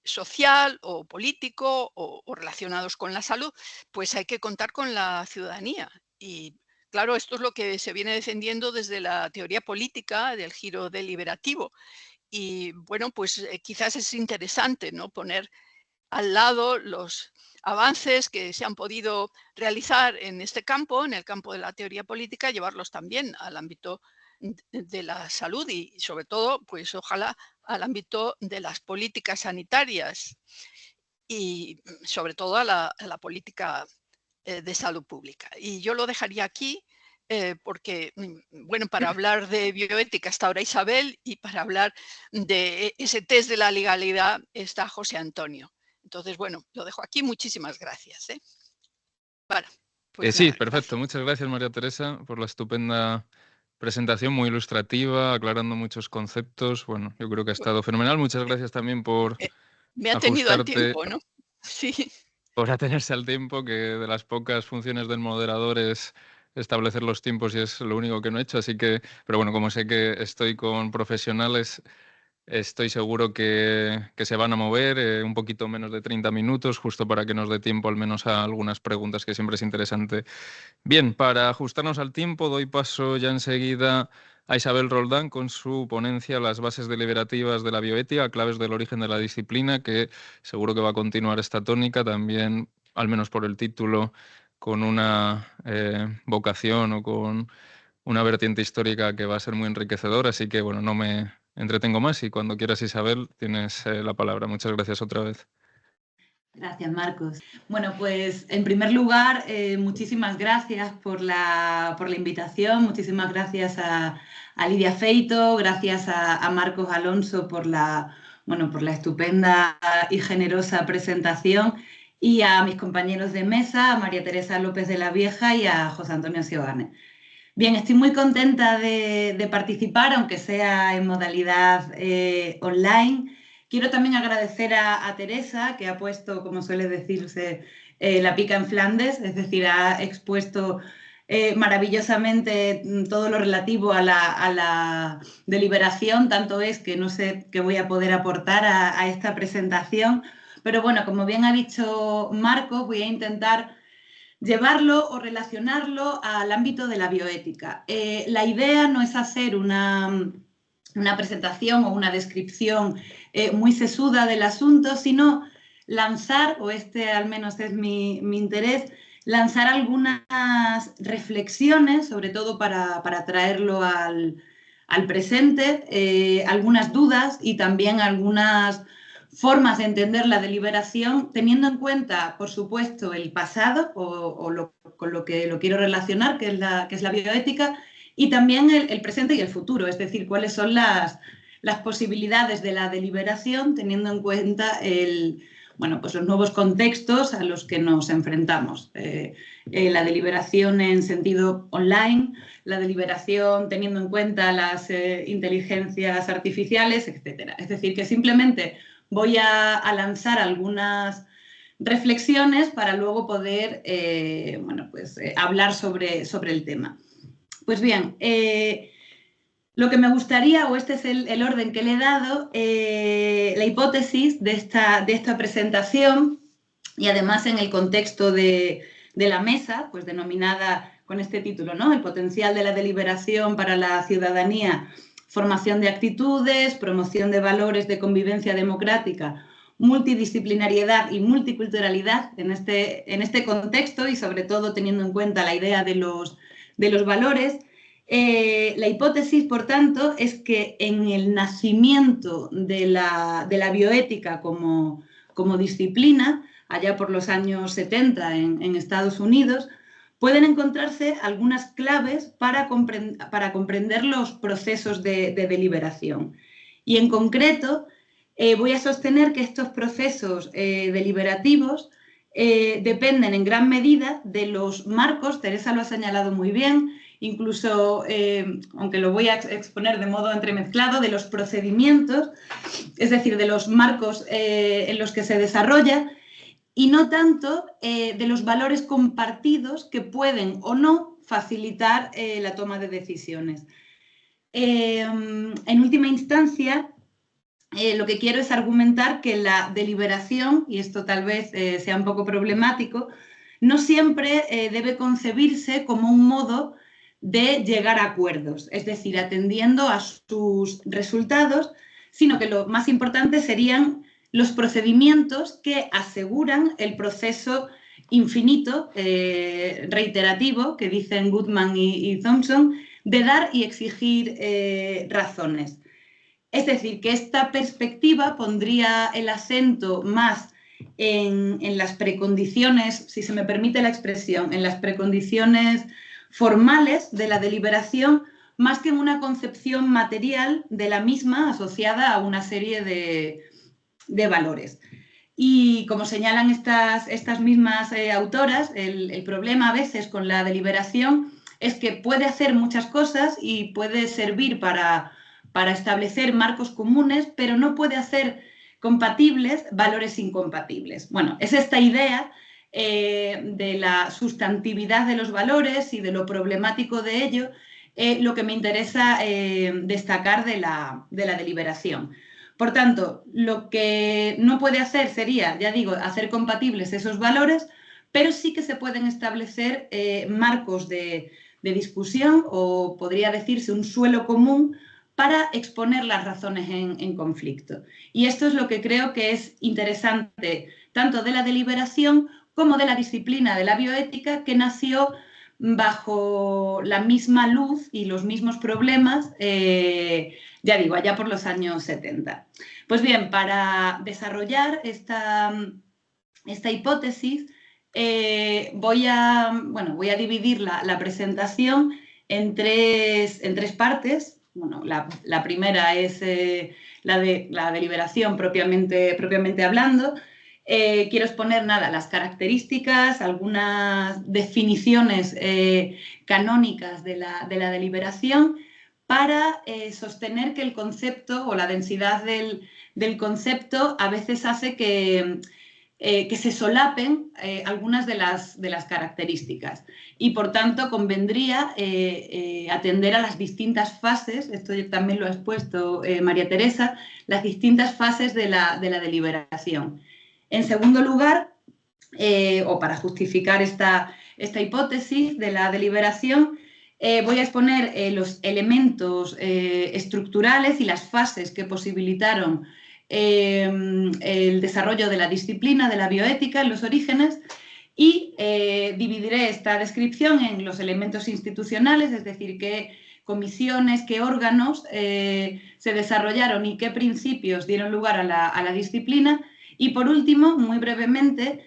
social o político o relacionados con la salud, pues hay que contar con la ciudadanía. Y claro, esto es lo que se viene defendiendo desde la teoría política del giro deliberativo. Y bueno, pues quizás es interesante, ¿no?, poner al lado los avances que se han podido realizar en este campo, en el campo de la teoría política, llevarlos también al ámbito de la salud y sobre todo, pues ojalá al ámbito de las políticas sanitarias y sobre todo a la política de salud pública. Y yo lo dejaría aquí porque, bueno, para hablar de bioética está ahora Isabel y para hablar de ese test de la legalidad está José Antonio. Entonces, bueno, lo dejo aquí. Muchísimas gracias. Bueno, pues Sí, nada, perfecto. gracias. Muchas gracias, María Teresa, por la estupenda presentación, muy ilustrativa, aclarando muchos conceptos. Bueno, yo creo que ha estado fenomenal. Muchas gracias también por Eh, Me ha tenido al ajustarte, tiempo, ¿no? Sí, por atenerse al tiempo, que de las pocas funciones del moderador es establecer los tiempos y es lo único que no he hecho. Así que, pero bueno, como sé que estoy con profesionales, estoy seguro que se van a mover un poquito menos de 30 minutos, justo para que nos dé tiempo al menos a algunas preguntas, que siempre es interesante. Bien, para ajustarnos al tiempo, doy paso ya enseguida a Isabel Roldán con su ponencia Las bases deliberativas de la bioética, claves del origen de la disciplina, que seguro que va a continuar esta tónica, también, al menos por el título, con una vocación o con una vertiente histórica que va a ser muy enriquecedora. Así que, bueno, no me entretengo más y cuando quieras, Isabel, tienes la palabra. Muchas gracias otra vez. Gracias, Marcos. Bueno, pues en primer lugar, muchísimas gracias por la invitación, muchísimas gracias a Lidia Feito, gracias a Marcos Alonso por la estupenda y generosa presentación y a mis compañeros de mesa, a María Teresa López de la Vieja y a José Antonio Seoane. Bien, estoy muy contenta de participar, aunque sea en modalidad online. Quiero también agradecer a Teresa, que ha puesto, como suele decirse, la pica en Flandes, es decir, ha expuesto maravillosamente todo lo relativo a la deliberación, tanto es que no sé qué voy a poder aportar a esta presentación. Pero bueno, como bien ha dicho Marcos, voy a intentar llevarlo o relacionarlo al ámbito de la bioética. La idea no es hacer una presentación o una descripción muy sesuda del asunto, sino lanzar, o este al menos es mi interés, lanzar algunas reflexiones, sobre todo para traerlo al presente, algunas dudas y también algunas formas de entender la deliberación, teniendo en cuenta, por supuesto, el pasado con lo que lo quiero relacionar, que es la bioética, y también el presente y el futuro, es decir, cuáles son las posibilidades de la deliberación, teniendo en cuenta pues los nuevos contextos a los que nos enfrentamos. La deliberación en sentido online, la deliberación teniendo en cuenta las inteligencias artificiales, etc. Es decir, que simplemente voy a lanzar algunas reflexiones para luego poder hablar sobre el tema. Pues bien, lo que me gustaría, o este es el orden que le he dado, la hipótesis de esta presentación, y además en el contexto de la mesa, pues denominada con este título, ¿no? El potencial de la deliberación para la ciudadanía, formación de actitudes, promoción de valores de convivencia democrática, multidisciplinariedad y multiculturalidad en este contexto, y sobre todo teniendo en cuenta la idea de los valores. La hipótesis, por tanto, es que en el nacimiento de la bioética como disciplina, allá por los años 70 en Estados Unidos, pueden encontrarse algunas claves para comprender los procesos de deliberación. Y en concreto, voy a sostener que estos procesos deliberativos dependen en gran medida de los marcos, Teresa lo ha señalado muy bien, incluso, aunque lo voy a exponer de modo entremezclado, de los procedimientos, es decir, de los marcos en los que se desarrolla, y no tanto de los valores compartidos que pueden o no facilitar la toma de decisiones. En última instancia, lo que quiero es argumentar que la deliberación, y esto tal vez sea un poco problemático, no siempre debe concebirse como un modo de llegar a acuerdos, es decir, atendiendo a sus resultados, sino que lo más importante serían los procedimientos que aseguran el proceso infinito, reiterativo, que dicen Goodman y Thompson, de dar y exigir razones. Es decir, que esta perspectiva pondría el acento más en las precondiciones, si se me permite la expresión, en las precondiciones formales de la deliberación, más que en una concepción material de la misma asociada a una serie de valores. Y como señalan estas mismas autoras, el problema a veces con la deliberación es que puede hacer muchas cosas y puede servir para establecer marcos comunes, pero no puede hacer compatibles valores incompatibles. Bueno, es esta idea de la sustantividad de los valores y de lo problemático de ello lo que me interesa destacar de la deliberación. Por tanto, lo que no puede hacer sería, ya digo, hacer compatibles esos valores, pero sí que se pueden establecer marcos de discusión, o podría decirse un suelo común para exponer las razones en conflicto. Y esto es lo que creo que es interesante tanto de la deliberación como de la disciplina de la bioética, que nació bajo la misma luz y los mismos problemas, ya digo, allá por los años 70. Pues bien, para desarrollar esta hipótesis, voy a dividir la presentación en tres partes. Bueno, la primera es la de la deliberación propiamente hablando. Quiero exponer las características, algunas definiciones canónicas de la deliberación, para sostener que el concepto o la densidad del concepto a veces hace que se solapen algunas de las características, y por tanto convendría atender a las distintas fases, esto también lo ha expuesto María Teresa, las distintas fases de la deliberación. En segundo lugar, o para justificar esta hipótesis de la deliberación, voy a exponer los elementos estructurales y las fases que posibilitaron el desarrollo de la disciplina de la bioética en los orígenes, y dividiré esta descripción en los elementos institucionales, es decir, qué comisiones, qué órganos se desarrollaron y qué principios dieron lugar a la disciplina. Y por último, muy brevemente,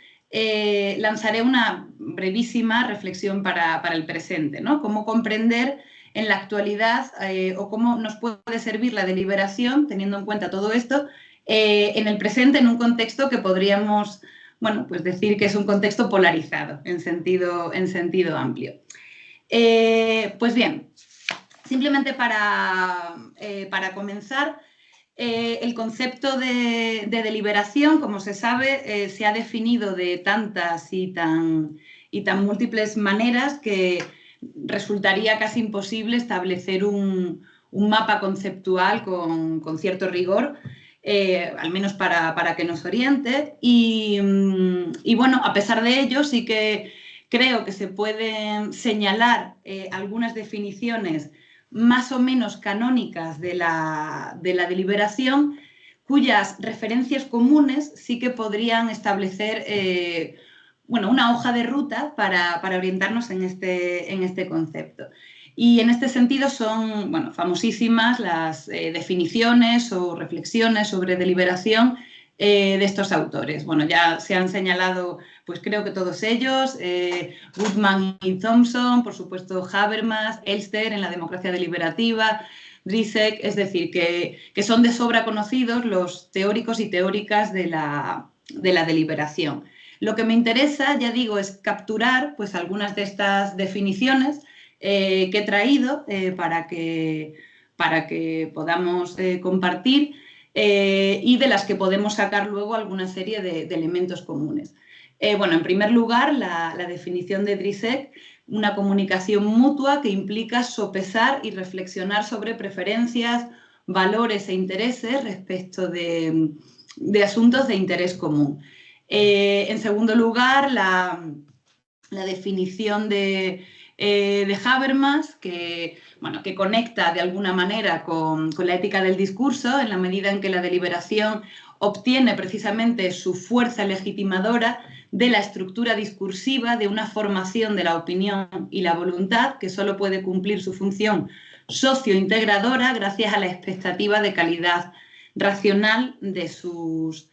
lanzaré una brevísima reflexión para el presente, ¿no? Cómo comprender en la actualidad o cómo nos puede servir la deliberación, teniendo en cuenta todo esto, en el presente, en un contexto que podríamos, pues decir que es un contexto polarizado en sentido amplio. Pues bien, simplemente para comenzar, el concepto de deliberación, como se sabe, se ha definido de tantas y tan múltiples maneras que resultaría casi imposible establecer un mapa conceptual con cierto rigor, al menos para que nos oriente. Y bueno, a pesar de ello, sí que creo que se pueden señalar algunas definiciones más o menos canónicas de la deliberación, cuyas referencias comunes sí que podrían establecer una hoja de ruta para orientarnos en este concepto. Y en este sentido son famosísimas las definiciones o reflexiones sobre deliberación de estos autores. Bueno, ya se han señalado, pues creo que todos ellos, Goodman y Thompson, por supuesto Habermas, Elster en la democracia deliberativa, Drisek, es decir, que son de sobra conocidos los teóricos y teóricas de la deliberación. Lo que me interesa, ya digo, es capturar pues, algunas de estas definiciones que he traído para que podamos compartir y de las que podemos sacar luego alguna serie de elementos comunes. Bueno, en primer lugar, la definición de Drisek, una comunicación mutua que implica sopesar y reflexionar sobre preferencias, valores e intereses respecto de asuntos de interés común. En segundo lugar, la definición de Habermas, que conecta de alguna manera con la ética del discurso, en la medida en que la deliberación obtiene precisamente su fuerza legitimadora de la estructura discursiva de una formación de la opinión y la voluntad que solo puede cumplir su función sociointegradora gracias a la expectativa de calidad racional de sus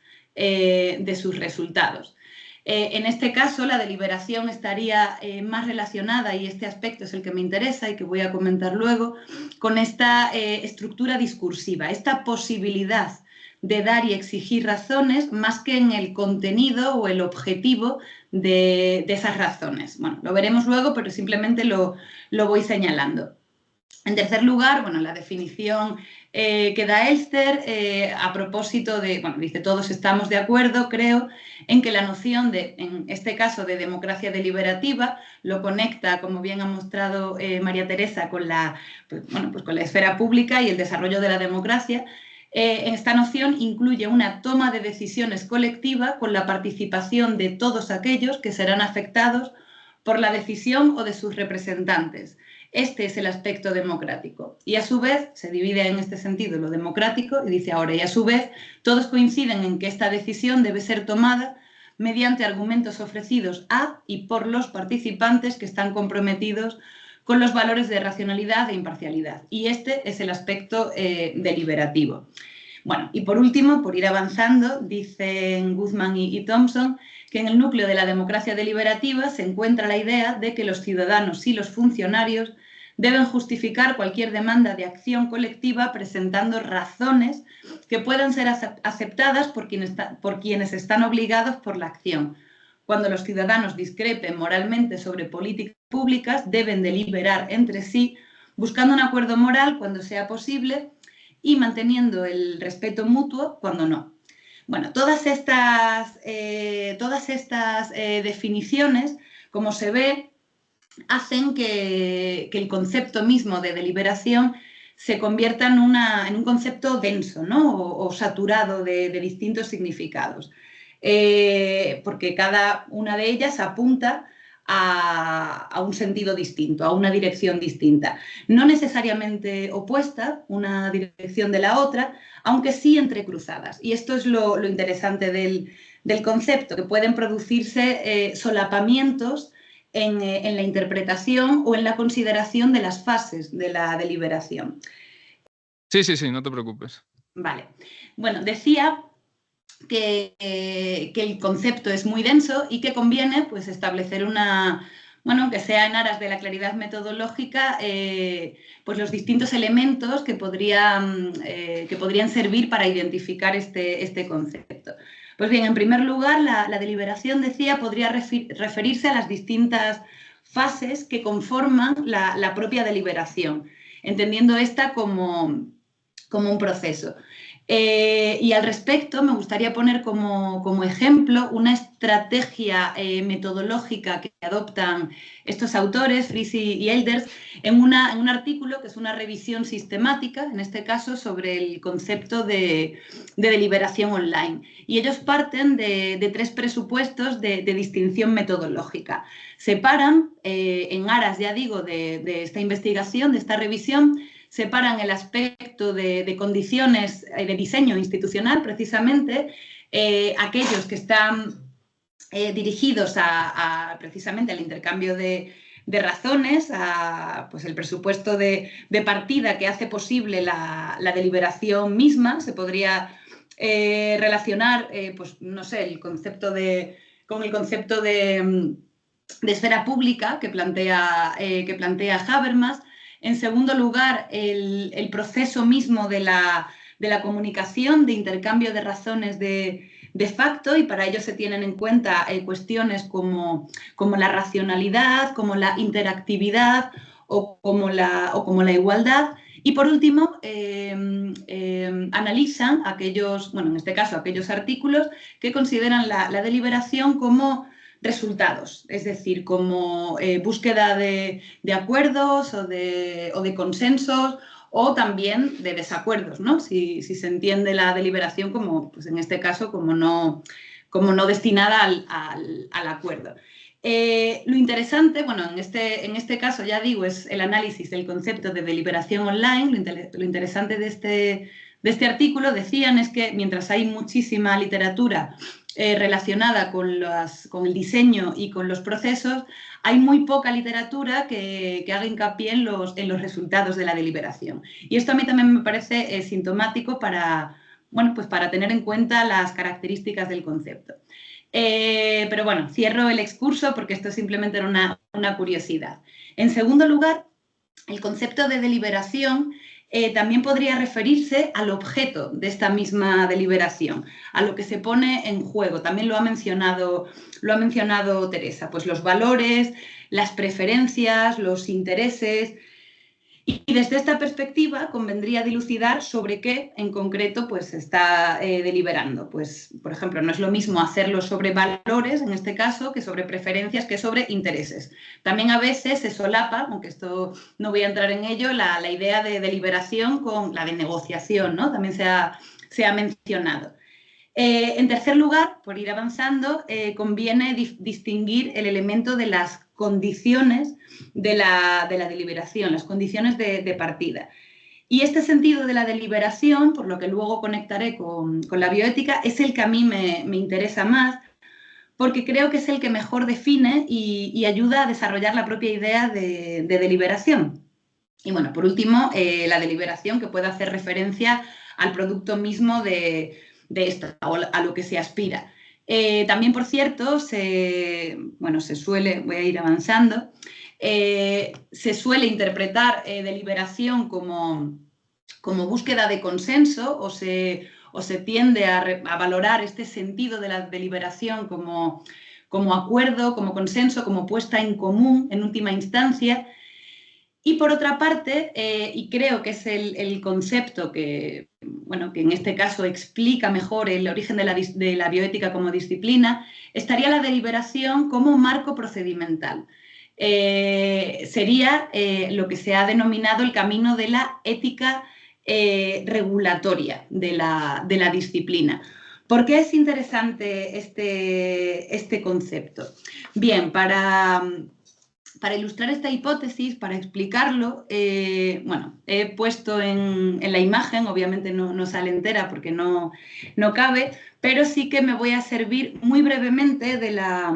resultados. En este caso, la deliberación estaría más relacionada, y este aspecto es el que me interesa y que voy a comentar luego, con esta estructura discursiva, esta posibilidad de dar y exigir razones más que en el contenido o el objetivo de esas razones. Bueno, lo veremos luego, pero simplemente lo voy señalando. En tercer lugar, bueno, la definición que da Elster a propósito de, bueno, dice, todos estamos de acuerdo, creo, en que la noción de, en este caso, de democracia deliberativa, lo conecta, como bien ha mostrado María Teresa, con con la esfera pública y el desarrollo de la democracia. Esta noción incluye una toma de decisiones colectiva con la participación de todos aquellos que serán afectados por la decisión o de sus representantes. Este es el aspecto democrático. Y a su vez, se divide en este sentido lo democrático y dice ahora, y a su vez, todos coinciden en que esta decisión debe ser tomada mediante argumentos ofrecidos a y por los participantes que están comprometidos con los valores de racionalidad e imparcialidad. Y este es el aspecto deliberativo. Bueno, y por último, por ir avanzando, dicen Guzmán y Thompson que en el núcleo de la democracia deliberativa se encuentra la idea de que los ciudadanos y los funcionarios deben justificar cualquier demanda de acción colectiva presentando razones que puedan ser aceptadas por quienes están obligados por la acción. Cuando los ciudadanos discrepen moralmente sobre políticas públicas, deben deliberar entre sí, buscando un acuerdo moral cuando sea posible y manteniendo el respeto mutuo cuando no. Bueno, todas estas definiciones, como se ve, hacen que el concepto mismo de deliberación se convierta en un concepto denso, ¿no? o saturado de distintos significados. Porque cada una de ellas apunta a un sentido distinto, a una dirección distinta. No necesariamente opuesta una dirección de la otra, aunque sí entrecruzadas. Y esto es lo interesante del concepto, que pueden producirse solapamientos en la interpretación o en la consideración de las fases de la deliberación. Sí, no te preocupes. Vale. Bueno, decía que el concepto es muy denso y que conviene pues, establecer que sea en aras de la claridad metodológica, pues los distintos elementos que podrían servir para identificar este concepto. Pues bien, en primer lugar, la deliberación, decía, podría referirse a las distintas fases que conforman la propia deliberación, entendiendo esta como un proceso. Y al respecto me gustaría poner como ejemplo una estrategia metodológica que adoptan estos autores, Fries y Elders, en un artículo que es una revisión sistemática, en este caso sobre el concepto de deliberación online. Y ellos parten de tres presupuestos de distinción metodológica. Separan, en aras, ya digo, de esta investigación, de esta revisión, separan el aspecto de condiciones de diseño institucional, precisamente, aquellos que están dirigidos precisamente al intercambio de razones, pues el presupuesto de partida que hace posible la deliberación misma. Se podría relacionar, pues no sé, con el concepto de esfera pública que plantea Habermas. En segundo lugar, el proceso mismo de la comunicación, de intercambio de razones de de facto, y para ello se tienen en cuenta cuestiones como la racionalidad, como la interactividad o como la igualdad. Y por último, analizan aquellos, bueno, en este caso, aquellos artículos que consideran la deliberación como resultados, es decir, como búsqueda de acuerdos o de consensos, o también de desacuerdos, ¿no? Si se entiende la deliberación como, pues en este caso, como no destinada al acuerdo. Lo interesante, bueno, en este caso, ya digo, es el análisis del concepto de deliberación online. Lo interesante de este artículo, decían, es que mientras hay muchísima literatura relacionada con el diseño y con los procesos, hay muy poca literatura que haga hincapié en los resultados de la deliberación. Y esto a mí también me parece sintomático para tener en cuenta las características del concepto. Pero bueno, cierro el excurso porque esto simplemente era una curiosidad. En segundo lugar, el concepto de deliberación también podría referirse al objeto de esta misma deliberación, a lo que se pone en juego. También lo ha mencionado Teresa, pues los valores, las preferencias, los intereses. Y desde esta perspectiva convendría dilucidar sobre qué en concreto pues, se está deliberando. Pues, por ejemplo, no es lo mismo hacerlo sobre valores, en este caso, que sobre preferencias, que sobre intereses. También a veces se solapa, aunque esto no voy a entrar en ello, la idea de deliberación con la de negociación, ¿no? También se ha mencionado. En tercer lugar, por ir avanzando, conviene distinguir el elemento de las condiciones de la deliberación, las condiciones de partida. Y este sentido de la deliberación, por lo que luego conectaré con la bioética, es el que a mí me interesa más, porque creo que es el que mejor define y ayuda a desarrollar la propia idea de deliberación. Y bueno, por último, la deliberación, que puede hacer referencia al producto mismo de esto, o a lo que se aspira. También, por cierto, se suele, voy a ir avanzando, se suele interpretar deliberación como búsqueda de consenso, o se tiende a valorar este sentido de la deliberación como acuerdo, como consenso, como puesta en común en última instancia. Y por otra parte, y creo que es el concepto que en este caso explica mejor el origen de la bioética como disciplina, estaría la deliberación como marco procedimental. Sería lo que se ha denominado el camino de la ética regulatoria de la disciplina. ¿Por qué es interesante este concepto? Bien, para ilustrar esta hipótesis, para explicarlo, he puesto en la imagen, obviamente no sale entera porque no cabe, pero sí que me voy a servir muy brevemente de la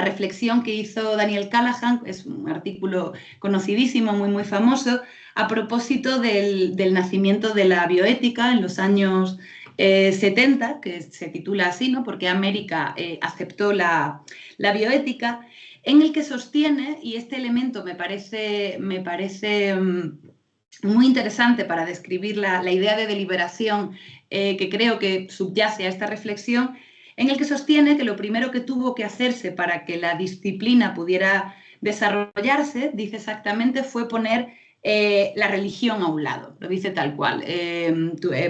reflexión que hizo Daniel Callahan, es un artículo conocidísimo, muy famoso, a propósito del nacimiento de la bioética en los años 70, que se titula así, ¿no? Porque América aceptó la bioética, en el que sostiene, y este elemento me parece muy interesante para describir la idea de deliberación que creo que subyace a esta reflexión, en el que sostiene que lo primero que tuvo que hacerse para que la disciplina pudiera desarrollarse, dice exactamente, fue poner la religión a un lado, lo dice tal cual,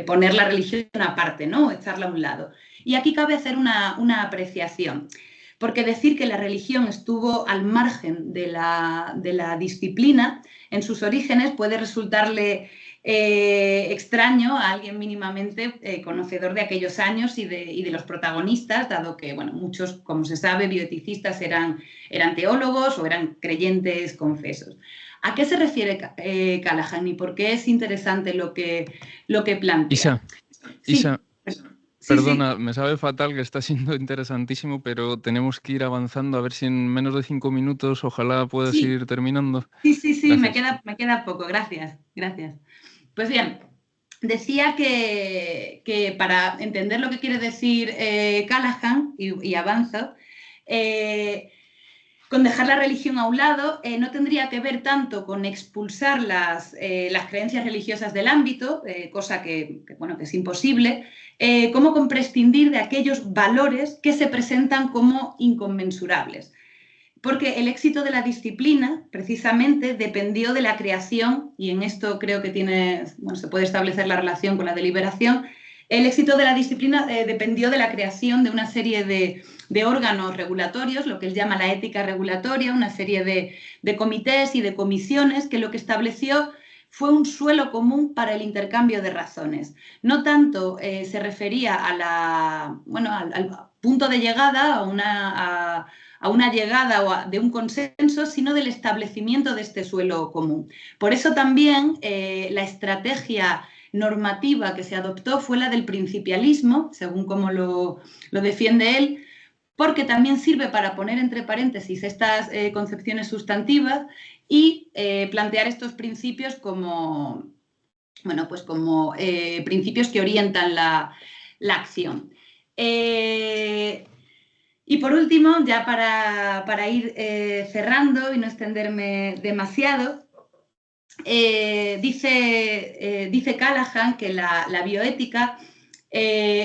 poner la religión aparte, ¿no? Echarla a un lado. Y aquí cabe hacer una apreciación. Porque decir que la religión estuvo al margen de la disciplina en sus orígenes puede resultarle extraño a alguien mínimamente conocedor de aquellos años y de los protagonistas, dado que muchos, como se sabe, bioeticistas eran teólogos o eran creyentes confesos. ¿A qué se refiere Callahan y por qué es interesante lo que plantea? Isa, perdona, me sabe fatal, que está siendo interesantísimo, pero tenemos que ir avanzando, a ver si en menos de 5 minutos ojalá puedas ir terminando. Sí, me queda poco, gracias. Pues bien, decía que para entender lo que quiere decir Callahan, y avanzo, con dejar la religión a un lado, no tendría que ver tanto con expulsar las creencias religiosas del ámbito, cosa que es imposible, como con prescindir de aquellos valores que se presentan como inconmensurables. Porque el éxito de la disciplina, precisamente, dependió de la creación, y en esto creo que se puede establecer la relación con la deliberación. El éxito de la disciplina dependió de la creación de una serie de órganos regulatorios, lo que él llama la ética regulatoria, una serie de comités y de comisiones que lo que estableció fue un suelo común para el intercambio de razones. No tanto se refería al punto de llegada, a una llegada o de un consenso, sino del establecimiento de este suelo común. Por eso también la estrategia normativa que se adoptó fue la del principialismo, según como lo defiende él, porque también sirve para poner entre paréntesis estas concepciones sustantivas y plantear estos principios como, principios que orientan la acción. Y por último, ya para ir cerrando y no extenderme demasiado, dice Callahan que la bioética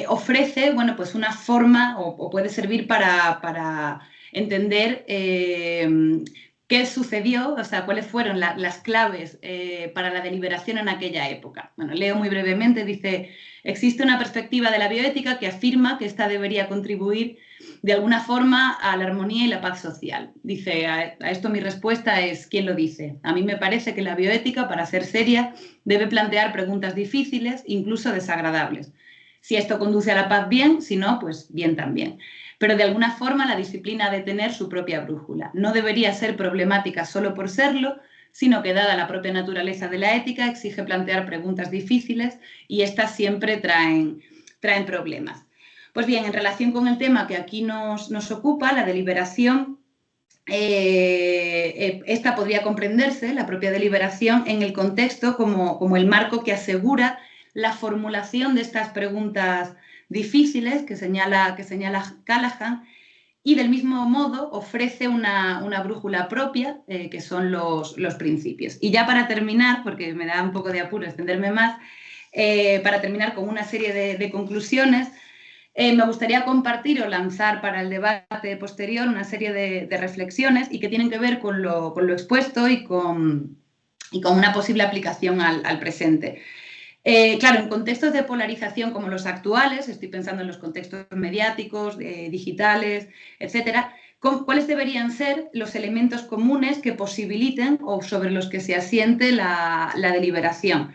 ofrece una forma o puede servir para entender qué sucedió, o sea, cuáles fueron las claves para la deliberación en aquella época. Bueno, leo muy brevemente, dice: existe una perspectiva de la bioética que afirma que esta debería contribuir de alguna forma a la armonía y la paz social. Dice, a esto mi respuesta es: ¿quién lo dice? A mí me parece que la bioética, para ser seria, debe plantear preguntas difíciles, incluso desagradables. Si esto conduce a la paz, bien; si no, pues bien también. Pero de alguna forma la disciplina ha de tener su propia brújula. No debería ser problemática solo por serlo, sino que, dada la propia naturaleza de la ética, exige plantear preguntas difíciles y estas siempre traen problemas. Pues bien, en relación con el tema que aquí nos ocupa, la deliberación, esta podría comprenderse, la propia deliberación, en el contexto como el marco que asegura la formulación de estas preguntas difíciles que señala Callahan, y del mismo modo ofrece una brújula propia, que son los principios. Y ya para terminar, porque me da un poco de apuro extenderme más, para terminar con una serie de conclusiones, me gustaría compartir o lanzar para el debate posterior una serie de reflexiones y que tienen que ver con lo expuesto y con una posible aplicación al presente. Claro, en contextos de polarización como los actuales, estoy pensando en los contextos mediáticos, digitales, etcétera, ¿cuáles deberían ser los elementos comunes que posibiliten o sobre los que se asiente la deliberación?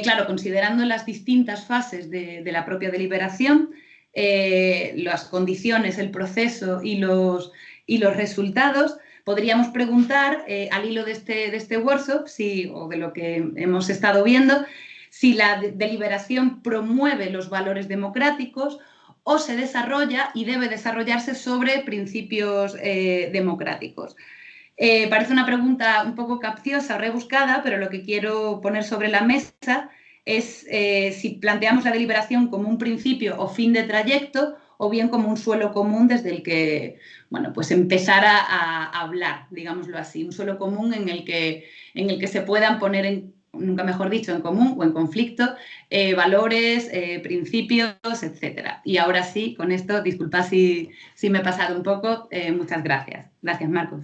Claro, considerando las distintas fases de la propia deliberación, las condiciones, el proceso y los resultados, podríamos preguntar, al hilo de este workshop, o de lo que hemos estado viendo, si la deliberación promueve los valores democráticos o se desarrolla y debe desarrollarse sobre principios democráticos. Parece una pregunta un poco capciosa, rebuscada, pero lo que quiero poner sobre la mesa es si planteamos la deliberación como un principio o fin de trayecto, o bien como un suelo común desde el que empezar a hablar, digámoslo así, un suelo común en el que se puedan poner nunca mejor dicho, en común o en conflicto, valores, principios, etcétera. Y ahora sí, con esto, disculpad si me he pasado un poco, muchas gracias. Gracias, Marcos.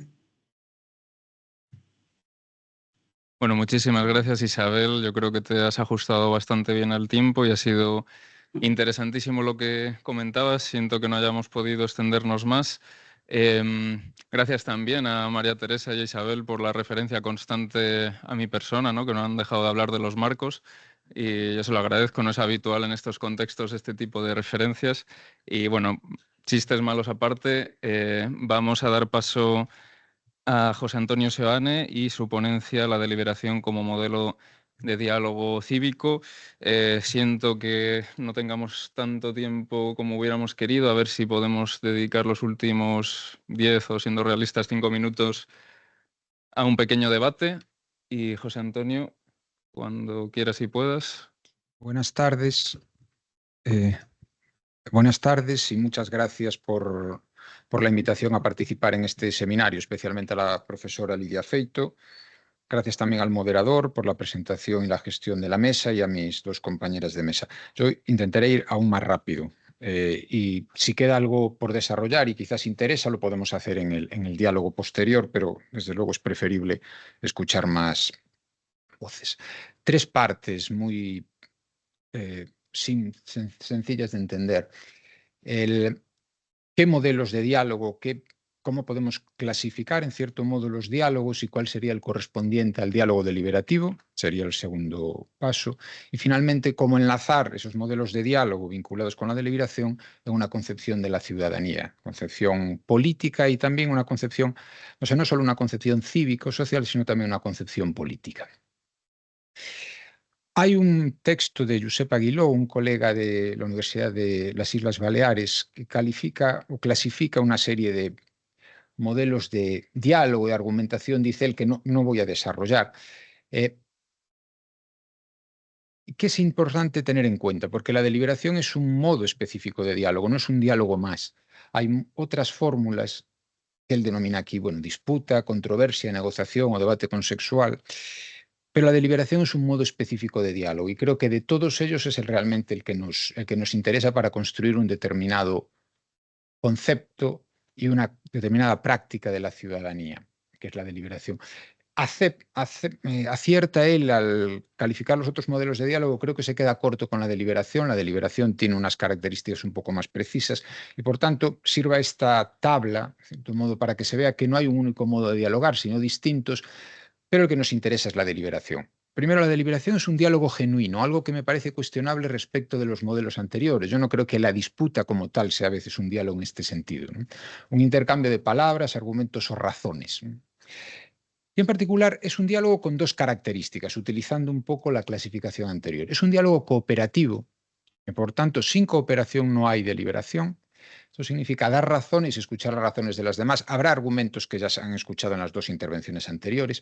Bueno, muchísimas gracias, Isabel. Yo creo que te has ajustado bastante bien al tiempo y ha sido interesantísimo lo que comentabas. Siento que no hayamos podido extendernos más. Gracias también a María Teresa y a Isabel por la referencia constante a mi persona, ¿no? Que no han dejado de hablar de los marcos. Y yo se lo agradezco, no es habitual en estos contextos este tipo de referencias. Y bueno, chistes malos aparte, vamos a dar paso a José Antonio Seoane y su ponencia La deliberación como modelo de diálogo cívico. Siento que no tengamos tanto tiempo como hubiéramos querido, a ver si podemos dedicar los últimos 10 o, siendo realistas, 5 minutos a un pequeño debate. Y José Antonio, cuando quieras y puedas. Buenas tardes. Buenas tardes y muchas gracias por por la invitación a participar en este seminario, especialmente a la profesora Lidia Feito. Gracias también al moderador por la presentación y la gestión de la mesa y a mis dos compañeras de mesa. Yo intentaré ir aún más rápido y si queda algo por desarrollar y quizás interesa, lo podemos hacer en el diálogo posterior, pero desde luego es preferible escuchar más voces. 3 partes muy sencillas de entender. ¿Qué modelos de diálogo, cómo podemos clasificar en cierto modo los diálogos y cuál sería el correspondiente al diálogo deliberativo? Sería el segundo paso. Y finalmente, cómo enlazar esos modelos de diálogo vinculados con la deliberación en una concepción de la ciudadanía, concepción política y también una concepción, o sea, no solo una concepción cívico-social, sino también una concepción política. Hay un texto de Josep Aguiló, un colega de la Universidad de las Islas Baleares, que califica o clasifica una serie de modelos de diálogo y argumentación, dice él, que no voy a desarrollar. ¿Qué es importante tener en cuenta? Porque la deliberación es un modo específico de diálogo, no es un diálogo más. Hay otras fórmulas que él denomina aquí, bueno, disputa, controversia, negociación o debate consexual. Pero la deliberación es un modo específico de diálogo y creo que de todos ellos es realmente el que nos interesa para construir un determinado concepto y una determinada práctica de la ciudadanía, que es la deliberación. Acierta él al calificar los otros modelos de diálogo, creo que se queda corto con la deliberación. La deliberación tiene unas características un poco más precisas y, por tanto, sirva esta tabla, de cierto modo, para que se vea que no hay un único modo de dialogar, sino distintos, pero el que nos interesa es la deliberación. Primero, la deliberación es un diálogo genuino, algo que me parece cuestionable respecto de los modelos anteriores. Yo no creo que la disputa como tal sea a veces un diálogo en este sentido, ¿no? Un intercambio de palabras, argumentos o razones. Y en particular es un diálogo con 2 características, utilizando un poco la clasificación anterior. Es un diálogo cooperativo, y por tanto sin cooperación no hay deliberación. Eso significa dar razones y escuchar las razones de las demás. Habrá argumentos que ya se han escuchado en las 2 intervenciones anteriores.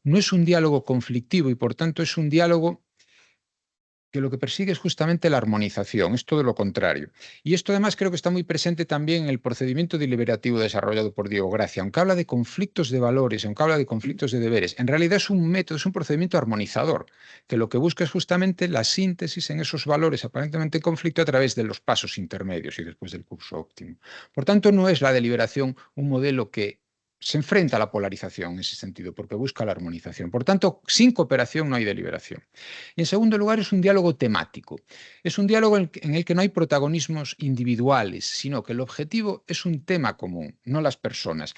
No es un diálogo conflictivo y por tanto es un diálogo que lo que persigue es justamente la armonización, es todo lo contrario. Y esto además creo que está muy presente también en el procedimiento deliberativo desarrollado por Diego Gracia. Aunque habla de conflictos de valores, aunque habla de conflictos de deberes, en realidad es un método, es un procedimiento armonizador, que lo que busca es justamente la síntesis en esos valores aparentemente en conflicto a través de los pasos intermedios y después del curso óptimo. Por tanto, no es la deliberación un modelo que se enfrenta a la polarización en ese sentido, porque busca la armonización. Por tanto, sin cooperación no hay deliberación. Y en segundo lugar, es un diálogo temático. Es un diálogo en el que no hay protagonismos individuales, sino que el objetivo es un tema común, no las personas.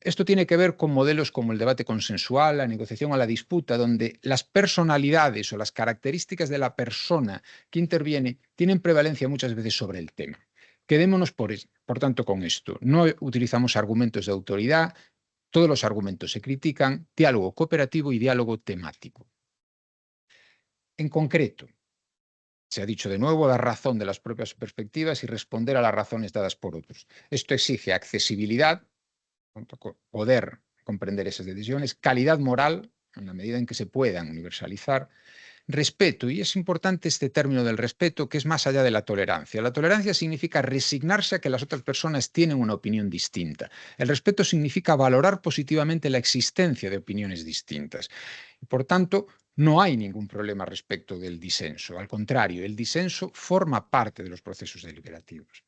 Esto tiene que ver con modelos como el debate consensual, la negociación o la disputa, donde las personalidades o las características de la persona que interviene tienen prevalencia muchas veces sobre el tema. Quedémonos, por tanto, con esto. No utilizamos argumentos de autoridad, todos los argumentos se critican, diálogo cooperativo y diálogo temático. En concreto, se ha dicho de nuevo, dar razón de las propias perspectivas y responder a las razones dadas por otros. Esto exige accesibilidad, poder comprender esas decisiones, calidad moral, en la medida en que se puedan universalizar, respeto, y es importante este término del respeto, que es más allá de la tolerancia. La tolerancia significa resignarse a que las otras personas tienen una opinión distinta. El respeto significa valorar positivamente la existencia de opiniones distintas. Y por tanto, no hay ningún problema respecto del disenso. Al contrario, el disenso forma parte de los procesos deliberativos.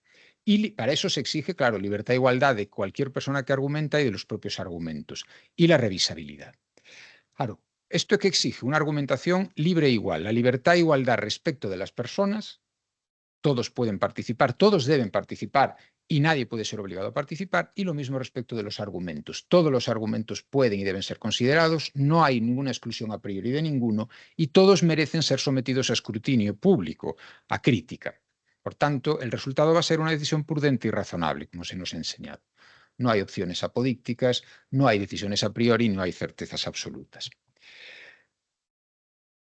Y para eso se exige, claro, libertad e igualdad de cualquier persona que argumenta y de los propios argumentos. Y la revisabilidad. Claro. ¿Esto qué exige? Una argumentación libre e igual. La libertad e igualdad respecto de las personas, todos pueden participar, todos deben participar y nadie puede ser obligado a participar, y lo mismo respecto de los argumentos. Todos los argumentos pueden y deben ser considerados, no hay ninguna exclusión a priori de ninguno y todos merecen ser sometidos a escrutinio público, a crítica. Por tanto, el resultado va a ser una decisión prudente y razonable, como se nos ha enseñado. No hay opciones apodícticas, no hay decisiones a priori, no hay certezas absolutas.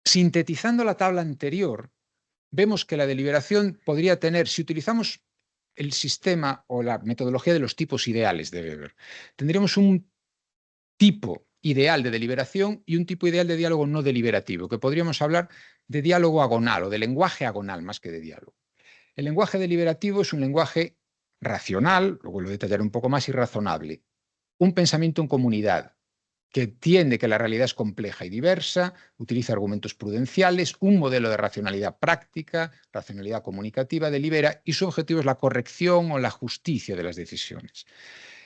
Sintetizando la tabla anterior, vemos que la deliberación podría tener, si utilizamos el sistema o la metodología de los tipos ideales de Weber, tendríamos un tipo ideal de deliberación y un tipo ideal de diálogo no deliberativo, que podríamos hablar de diálogo agonal o de lenguaje agonal más que de diálogo. El lenguaje deliberativo es un lenguaje racional, luego lo detallaré un poco más, y razonable. Un pensamiento en comunidad que entiende que la realidad es compleja y diversa, utiliza argumentos prudenciales, un modelo de racionalidad práctica, racionalidad comunicativa, delibera, y su objetivo es la corrección o la justicia de las decisiones.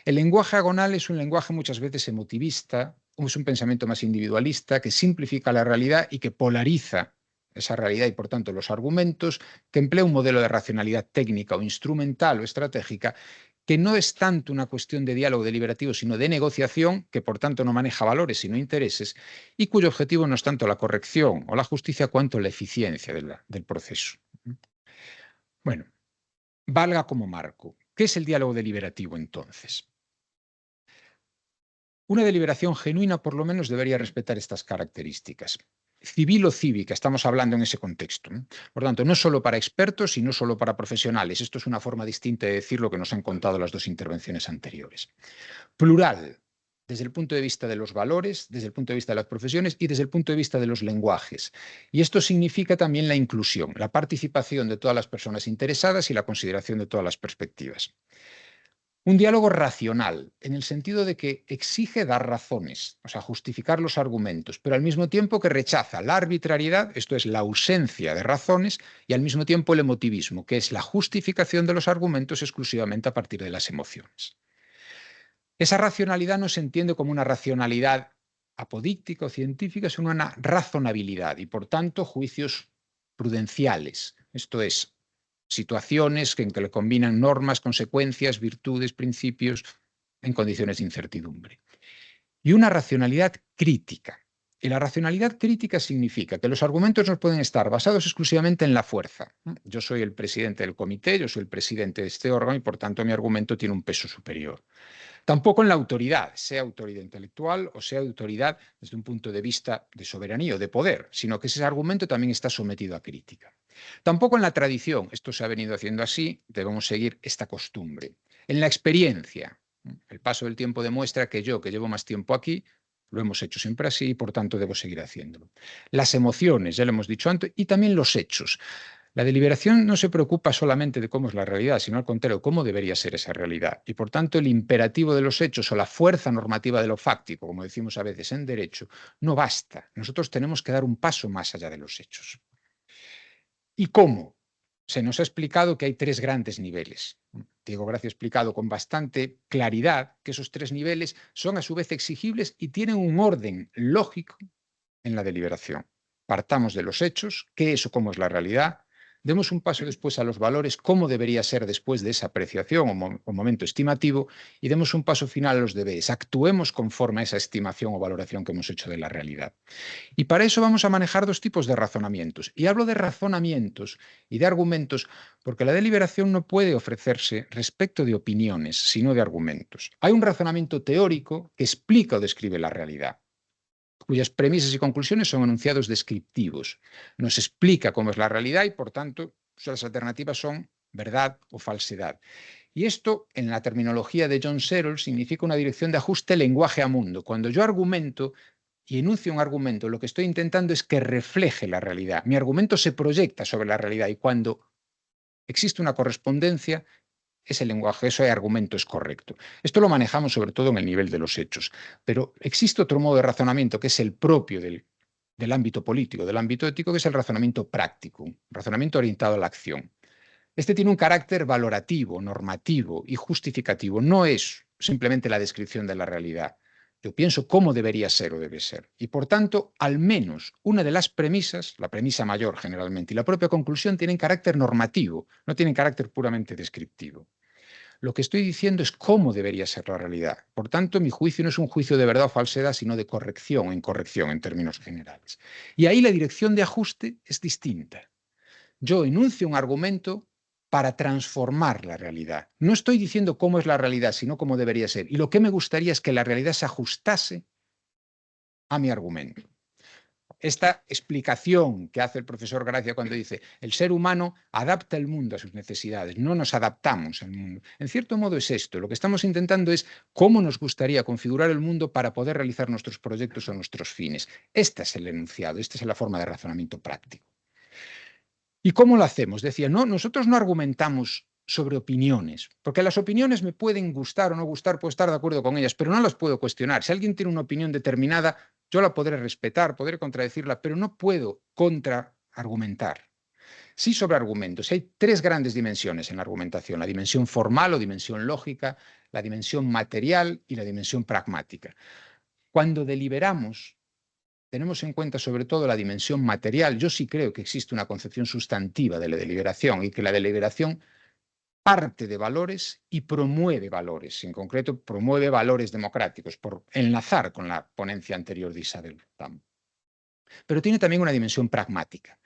El lenguaje agonal es un lenguaje muchas veces emotivista, es un pensamiento más individualista que simplifica la realidad y que polariza esa realidad y por tanto los argumentos, que emplea un modelo de racionalidad técnica o instrumental o estratégica que no es tanto una cuestión de diálogo deliberativo, sino de negociación, que por tanto no maneja valores sino intereses, y cuyo objetivo no es tanto la corrección o la justicia cuanto la eficiencia del proceso. Bueno, valga como marco. ¿Qué es el diálogo deliberativo entonces? Una deliberación genuina por lo menos debería respetar estas características. Civil o cívica, estamos hablando en ese contexto. Por tanto, no solo para expertos y no solo para profesionales. Esto es una forma distinta de decir lo que nos han contado las dos intervenciones anteriores. Plural, desde el punto de vista de los valores, desde el punto de vista de las profesiones y desde el punto de vista de los lenguajes. Y esto significa también la inclusión, la participación de todas las personas interesadas y la consideración de todas las perspectivas. Un diálogo racional, en el sentido de que exige dar razones, o sea, justificar los argumentos, pero al mismo tiempo que rechaza la arbitrariedad, esto es la ausencia de razones, y al mismo tiempo el emotivismo, que es la justificación de los argumentos exclusivamente a partir de las emociones. Esa racionalidad no se entiende como una racionalidad apodíctica o científica, sino una razonabilidad y, por tanto, juicios prudenciales, esto es, situaciones en que le combinan normas, consecuencias, virtudes, principios en condiciones de incertidumbre. Y una racionalidad crítica. Y la racionalidad crítica significa que los argumentos no pueden estar basados exclusivamente en la fuerza. Yo soy el presidente del comité, yo soy el presidente de este órgano y por tanto mi argumento tiene un peso superior. Tampoco en la autoridad, sea autoridad intelectual o sea autoridad desde un punto de vista de soberanía o de poder, sino que ese argumento también está sometido a crítica. Tampoco en la tradición, esto se ha venido haciendo así, debemos seguir esta costumbre. En la experiencia, el paso del tiempo demuestra que yo, que llevo más tiempo aquí, lo hemos hecho siempre así y por tanto debo seguir haciéndolo. Las emociones, ya lo hemos dicho antes, y también los hechos. La deliberación no se preocupa solamente de cómo es la realidad, sino al contrario, cómo debería ser esa realidad. Y por tanto, el imperativo de los hechos o la fuerza normativa de lo fáctico, como decimos a veces en derecho, no basta. Nosotros tenemos que dar un paso más allá de los hechos. ¿Y cómo? Se nos ha explicado que hay tres grandes niveles. Diego Gracia ha explicado con bastante claridad que esos tres niveles son a su vez exigibles y tienen un orden lógico en la deliberación. Partamos de los hechos, qué es o cómo es la realidad. Demos un paso después a los valores, cómo debería ser después de esa apreciación o momento estimativo, y demos un paso final a los deberes. Actuemos conforme a esa estimación o valoración que hemos hecho de la realidad. Y para eso vamos a manejar dos tipos de razonamientos. Y hablo de razonamientos y de argumentos porque la deliberación no puede ofrecerse respecto de opiniones, sino de argumentos. Hay un razonamiento teórico que explica o describe la realidad, cuyas premisas y conclusiones son enunciados descriptivos. Nos explica cómo es la realidad y, por tanto, las alternativas son verdad o falsedad. Y esto, en la terminología de John Searle, significa una dirección de ajuste lenguaje a mundo. Cuando yo argumento y enuncio un argumento, lo que estoy intentando es que refleje la realidad. Mi argumento se proyecta sobre la realidad y cuando existe una correspondencia, ese lenguaje, ese argumento es correcto. Esto lo manejamos sobre todo en el nivel de los hechos, pero existe otro modo de razonamiento que es el propio del ámbito político, del ámbito ético, que es el razonamiento práctico, un razonamiento orientado a la acción. Este tiene un carácter valorativo, normativo y justificativo. No es simplemente la descripción de la realidad. Yo pienso cómo debería ser o debe ser. Y por tanto, al menos una de las premisas, la premisa mayor generalmente, y la propia conclusión tienen carácter normativo, no tienen carácter puramente descriptivo. Lo que estoy diciendo es cómo debería ser la realidad. Por tanto, mi juicio no es un juicio de verdad o falsedad, sino de corrección o incorrección en términos generales. Y ahí la dirección de ajuste es distinta. Yo enuncio un argumento para transformar la realidad. No estoy diciendo cómo es la realidad, sino cómo debería ser. Y lo que me gustaría es que la realidad se ajustase a mi argumento. Esta explicación que hace el profesor Gracia cuando dice el ser humano adapta el mundo a sus necesidades, no nos adaptamos al mundo. En cierto modo es esto. Lo que estamos intentando es cómo nos gustaría configurar el mundo para poder realizar nuestros proyectos o nuestros fines. Este es el enunciado, esta es la forma de razonamiento práctico. ¿Y cómo lo hacemos? Decía, no, nosotros no argumentamos sobre opiniones, porque las opiniones me pueden gustar o no gustar, puedo estar de acuerdo con ellas, pero no las puedo cuestionar. Si alguien tiene una opinión determinada, yo la podré respetar, podré contradecirla, pero no puedo contraargumentar. Sí, sobre argumentos. Hay tres grandes dimensiones en la argumentación: la dimensión formal o dimensión lógica, la dimensión material y la dimensión pragmática. Cuando deliberamos, tenemos en cuenta sobre todo la dimensión material. Yo sí creo que existe una concepción sustantiva de la deliberación y que la deliberación parte de valores y promueve valores. En concreto, promueve valores democráticos, por enlazar con la ponencia anterior de Isabel Tam. Pero tiene también una dimensión pragmática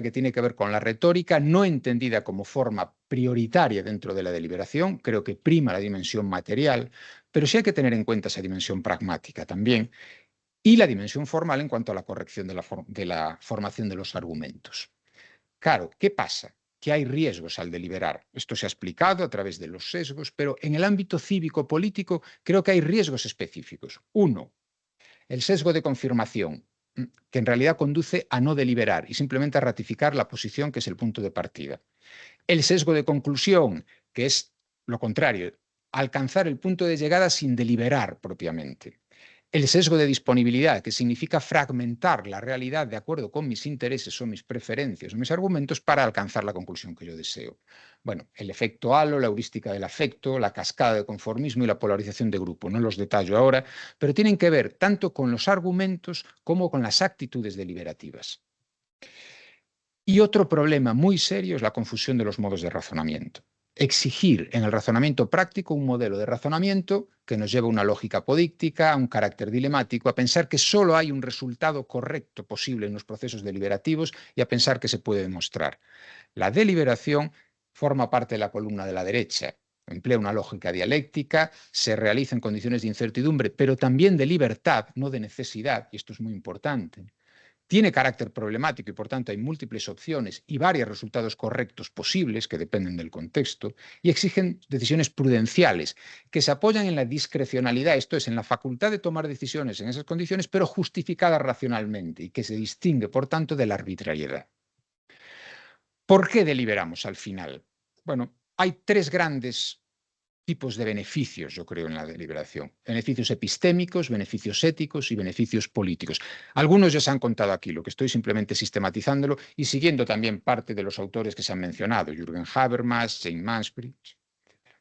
que tiene que ver con la retórica, no entendida como forma prioritaria dentro de la deliberación. Creo que prima la dimensión material, pero sí hay que tener en cuenta esa dimensión pragmática también, y la dimensión formal en cuanto a la corrección de la formación de los argumentos. Claro, ¿qué pasa? Que hay riesgos al deliberar. Esto se ha explicado a través de los sesgos, pero en el ámbito cívico-político creo que hay riesgos específicos. Uno, el sesgo de confirmación, que en realidad conduce a no deliberar y simplemente a ratificar la posición que es el punto de partida. El sesgo de conclusión, que es lo contrario, alcanzar el punto de llegada sin deliberar propiamente. El sesgo de disponibilidad, que significa fragmentar la realidad de acuerdo con mis intereses o mis preferencias o mis argumentos para alcanzar la conclusión que yo deseo. Bueno, el efecto halo, la heurística del afecto, la cascada de conformismo y la polarización de grupo. No los detallo ahora, pero tienen que ver tanto con los argumentos como con las actitudes deliberativas. Y otro problema muy serio es la confusión de los modos de razonamiento. Exigir en el razonamiento práctico un modelo de razonamiento que nos lleva a una lógica apodíctica, a un carácter dilemático, a pensar que solo hay un resultado correcto posible en los procesos deliberativos y a pensar que se puede demostrar. La deliberación forma parte de la columna de la derecha, emplea una lógica dialéctica, se realiza en condiciones de incertidumbre, pero también de libertad, no de necesidad, y esto es muy importante. Tiene carácter problemático y, por tanto, hay múltiples opciones y varios resultados correctos posibles que dependen del contexto, y exigen decisiones prudenciales que se apoyan en la discrecionalidad, esto es, en la facultad de tomar decisiones en esas condiciones, pero justificadas racionalmente, y que se distingue, por tanto, de la arbitrariedad. ¿Por qué deliberamos al final? Bueno, hay tres grandes tipos de beneficios, yo creo, en la deliberación. Beneficios epistémicos, beneficios éticos y beneficios políticos. Algunos ya se han contado aquí, lo que estoy simplemente sistematizándolo y siguiendo también parte de los autores que se han mencionado, Jürgen Habermas, Jane Mansbridge, etc.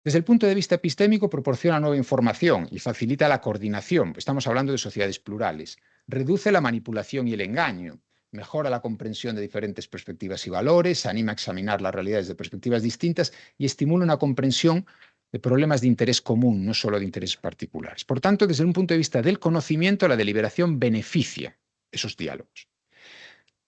Desde el punto de vista epistémico, proporciona nueva información y facilita la coordinación. Estamos hablando de sociedades plurales. Reduce la manipulación y el engaño. Mejora la comprensión de diferentes perspectivas y valores, anima a examinar las realidades de perspectivas distintas y estimula una comprensión de problemas de interés común, no solo de intereses particulares. Por tanto, desde un punto de vista del conocimiento, la deliberación beneficia esos diálogos.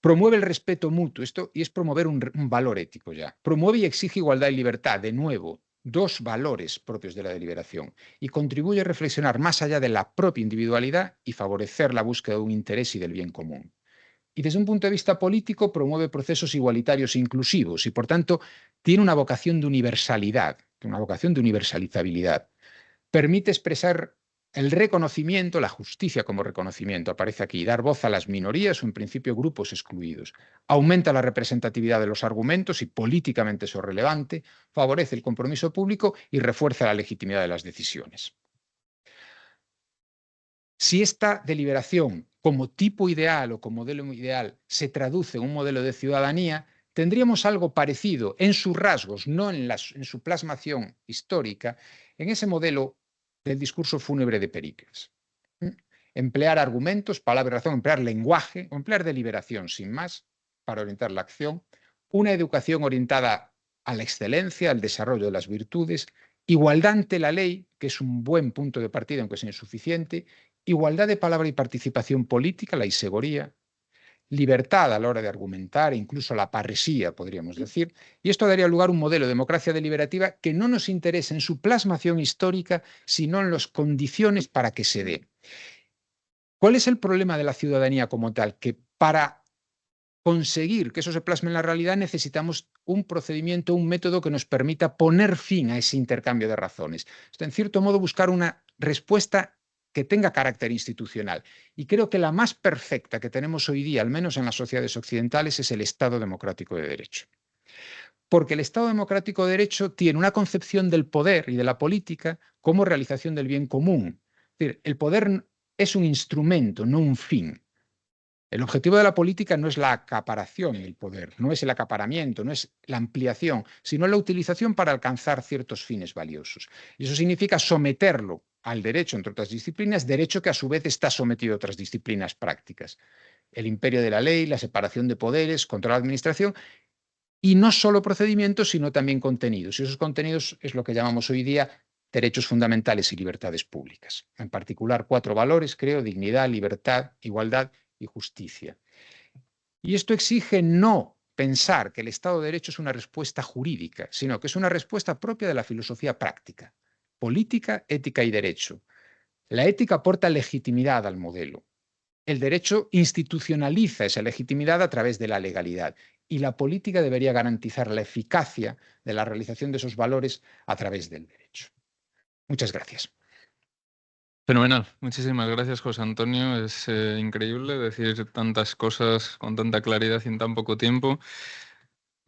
Promueve el respeto mutuo, esto y es promover un valor ético ya. Promueve y exige igualdad y libertad, de nuevo, dos valores propios de la deliberación, y contribuye a reflexionar más allá de la propia individualidad y favorecer la búsqueda de un interés y del bien común. Y desde un punto de vista político promueve procesos igualitarios e inclusivos y, por tanto, tiene una vocación de universalidad, una vocación de universalizabilidad. Permite expresar el reconocimiento, la justicia como reconocimiento, aparece aquí, dar voz a las minorías o, en principio, grupos excluidos. Aumenta la representatividad de los argumentos y políticamente eso es relevante, favorece el compromiso público y refuerza la legitimidad de las decisiones. Si esta deliberación, como tipo ideal o como modelo ideal, se traduce en un modelo de ciudadanía, tendríamos algo parecido en sus rasgos, no en su plasmación histórica, en ese modelo del discurso fúnebre de Pericles. Emplear argumentos, palabra y razón, emplear lenguaje, o emplear deliberación sin más para orientar la acción, una educación orientada a la excelencia, al desarrollo de las virtudes, igualdad ante la ley, que es un buen punto de partida aunque sea insuficiente, igualdad de palabra y participación política, la isegoría, libertad a la hora de argumentar, incluso la parresía, podríamos decir, y esto daría lugar a un modelo de democracia deliberativa que no nos interesa en su plasmación histórica, sino en las condiciones para que se dé. ¿Cuál es el problema de la ciudadanía como tal? Que para conseguir que eso se plasme en la realidad necesitamos un procedimiento, un método que nos permita poner fin a ese intercambio de razones. Esto, en cierto modo, buscar una respuesta que tenga carácter institucional. Y creo que la más perfecta que tenemos hoy día, al menos en las sociedades occidentales, es el Estado democrático de derecho. porque el Estado democrático de derecho tiene una concepción del poder y de la política como realización del bien común. Es decir, el poder es un instrumento, no un fin. El objetivo de la política no es la acaparación del poder, no es el acaparamiento, no es la ampliación, sino la utilización para alcanzar ciertos fines valiosos. Y eso significa someterlo al derecho, entre otras disciplinas, derecho que a su vez está sometido a otras disciplinas prácticas. El imperio de la ley, la separación de poderes, control de la administración, y no solo procedimientos, sino también contenidos. Y esos contenidos es lo que llamamos hoy día derechos fundamentales y libertades públicas. En particular, 4 valores, creo: dignidad, libertad, igualdad y justicia. Y esto exige no pensar que el Estado de Derecho es una respuesta jurídica, sino que es una respuesta propia de la filosofía práctica: política, ética y derecho. La ética aporta legitimidad al modelo. El derecho institucionaliza esa legitimidad a través de la legalidad, y la política debería garantizar la eficacia de la realización de esos valores a través del derecho. Muchas gracias. Fenomenal. Muchísimas gracias, José Antonio. Es increíble decir tantas cosas con tanta claridad y en tan poco tiempo.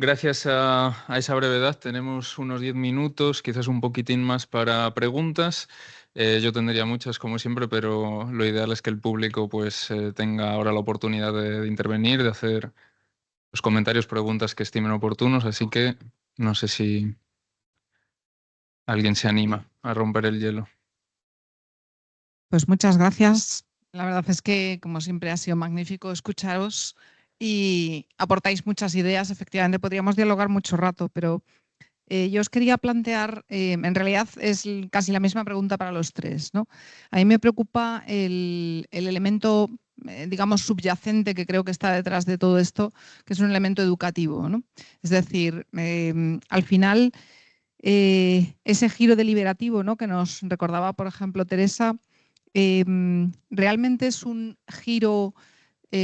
Gracias a esa brevedad tenemos unos 10 minutos, quizás un poquitín más para preguntas. Yo tendría muchas, como siempre, pero lo ideal es que el público pues, tenga ahora la oportunidad de intervenir, de hacer los comentarios, preguntas que estimen oportunos. Así que no sé si alguien se anima a romper el hielo. Pues muchas gracias. La verdad es que, como siempre, ha sido magnífico escucharos y aportáis muchas ideas. Efectivamente, podríamos dialogar mucho rato, pero yo os quería plantear, en realidad es casi la misma pregunta para los tres, ¿no? A mí me preocupa el elemento, digamos, subyacente que creo que está detrás de todo esto, que es un elemento educativo, ¿no? Es decir, al final, ese giro deliberativo, ¿no?, que nos recordaba, por ejemplo, Teresa, realmente es un giro,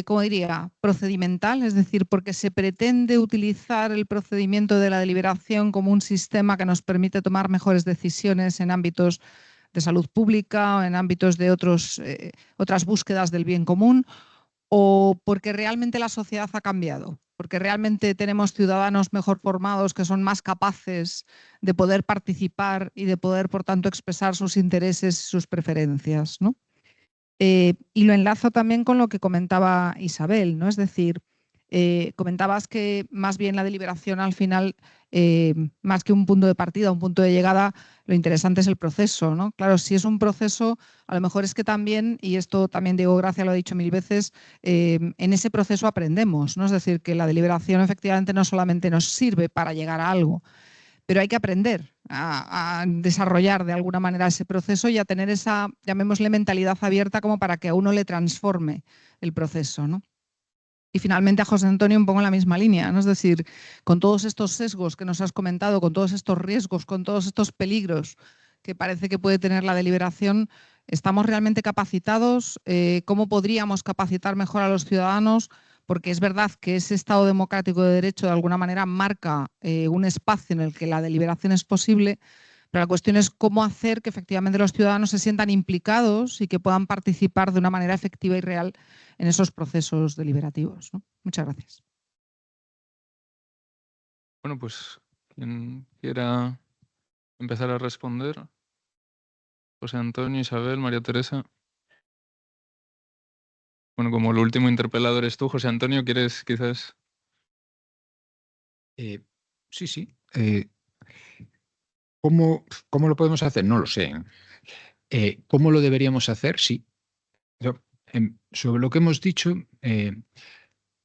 ¿cómo diría?, procedimental, es decir, porque se pretende utilizar el procedimiento de la deliberación como un sistema que nos permite tomar mejores decisiones en ámbitos de salud pública o en ámbitos de otras búsquedas del bien común, o porque realmente la sociedad ha cambiado, porque realmente tenemos ciudadanos mejor formados que son más capaces de poder participar y de poder, por tanto, expresar sus intereses y sus preferencias, ¿no? Y lo enlazo también con lo que comentaba Isabel, ¿no? Es decir, comentabas que más bien la deliberación al final, más que un punto de partida, un punto de llegada, lo interesante es el proceso, ¿no? Claro, si es un proceso, a lo mejor es que también, y esto también Diego Gracia lo ha dicho 1000 veces, en ese proceso aprendemos, ¿no? Es decir, que la deliberación efectivamente no solamente nos sirve para llegar a algo, pero hay que aprender a desarrollar de alguna manera ese proceso y a tener esa, llamémosle, mentalidad abierta como para que a uno le transforme el proceso, ¿no? Y finalmente a José Antonio un poco en la misma línea, ¿no? Es decir, con todos estos sesgos que nos has comentado, con todos estos riesgos, con todos estos peligros que parece que puede tener la deliberación, ¿estamos realmente capacitados? ¿Cómo podríamos capacitar mejor a los ciudadanos? Porque es verdad que ese Estado democrático de derecho de alguna manera marca un espacio en el que la deliberación es posible, pero la cuestión es cómo hacer que efectivamente los ciudadanos se sientan implicados y que puedan participar de una manera efectiva y real en esos procesos deliberativos, ¿no? Muchas gracias. Bueno, pues quien quiera empezar a responder. José Antonio, Isabel, María Teresa. Bueno, como el último interpelado eres tú, José Antonio, ¿quieres quizás? Sí. ¿Cómo lo podemos hacer? No lo sé. ¿Cómo lo deberíamos hacer? Sí. Sobre lo que hemos dicho,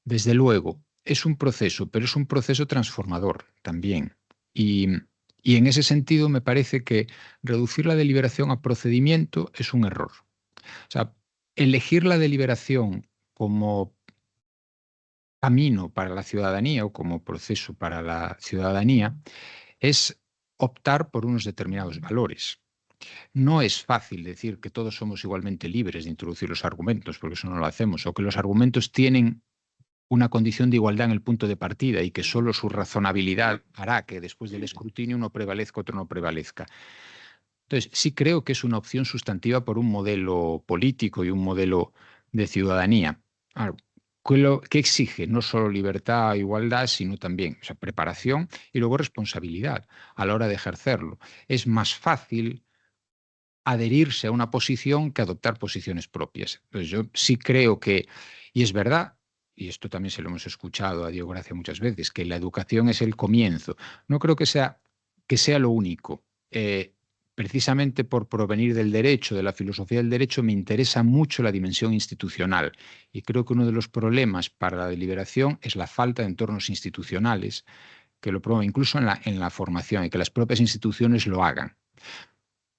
desde luego, es un proceso, pero es un proceso transformador también. Y en ese sentido me parece que reducir la deliberación a procedimiento es un error. O sea, elegir la deliberación como camino para la ciudadanía o como proceso para la ciudadanía es optar por unos determinados valores. No es fácil decir que todos somos igualmente libres de introducir los argumentos, porque eso no lo hacemos, o que los argumentos tienen una condición de igualdad en el punto de partida y que solo su razonabilidad hará que después del escrutinio uno prevalezca, otro no prevalezca. Entonces, sí creo que es una opción sustantiva por un modelo político y un modelo de ciudadanía. Claro, ¿qué exige? No solo libertad e igualdad, sino también, o sea, preparación y luego responsabilidad a la hora de ejercerlo. Es más fácil adherirse a una posición que adoptar posiciones propias. Entonces yo sí creo que, y es verdad, y esto también se lo hemos escuchado a Diego Gracia muchas veces, que la educación es el comienzo. No creo que sea lo único. Precisamente por provenir del derecho, de la filosofía del derecho, me interesa mucho la dimensión institucional. Y creo que uno de los problemas para la deliberación es la falta de entornos institucionales que lo promuevan, incluso en la formación, y que las propias instituciones lo hagan.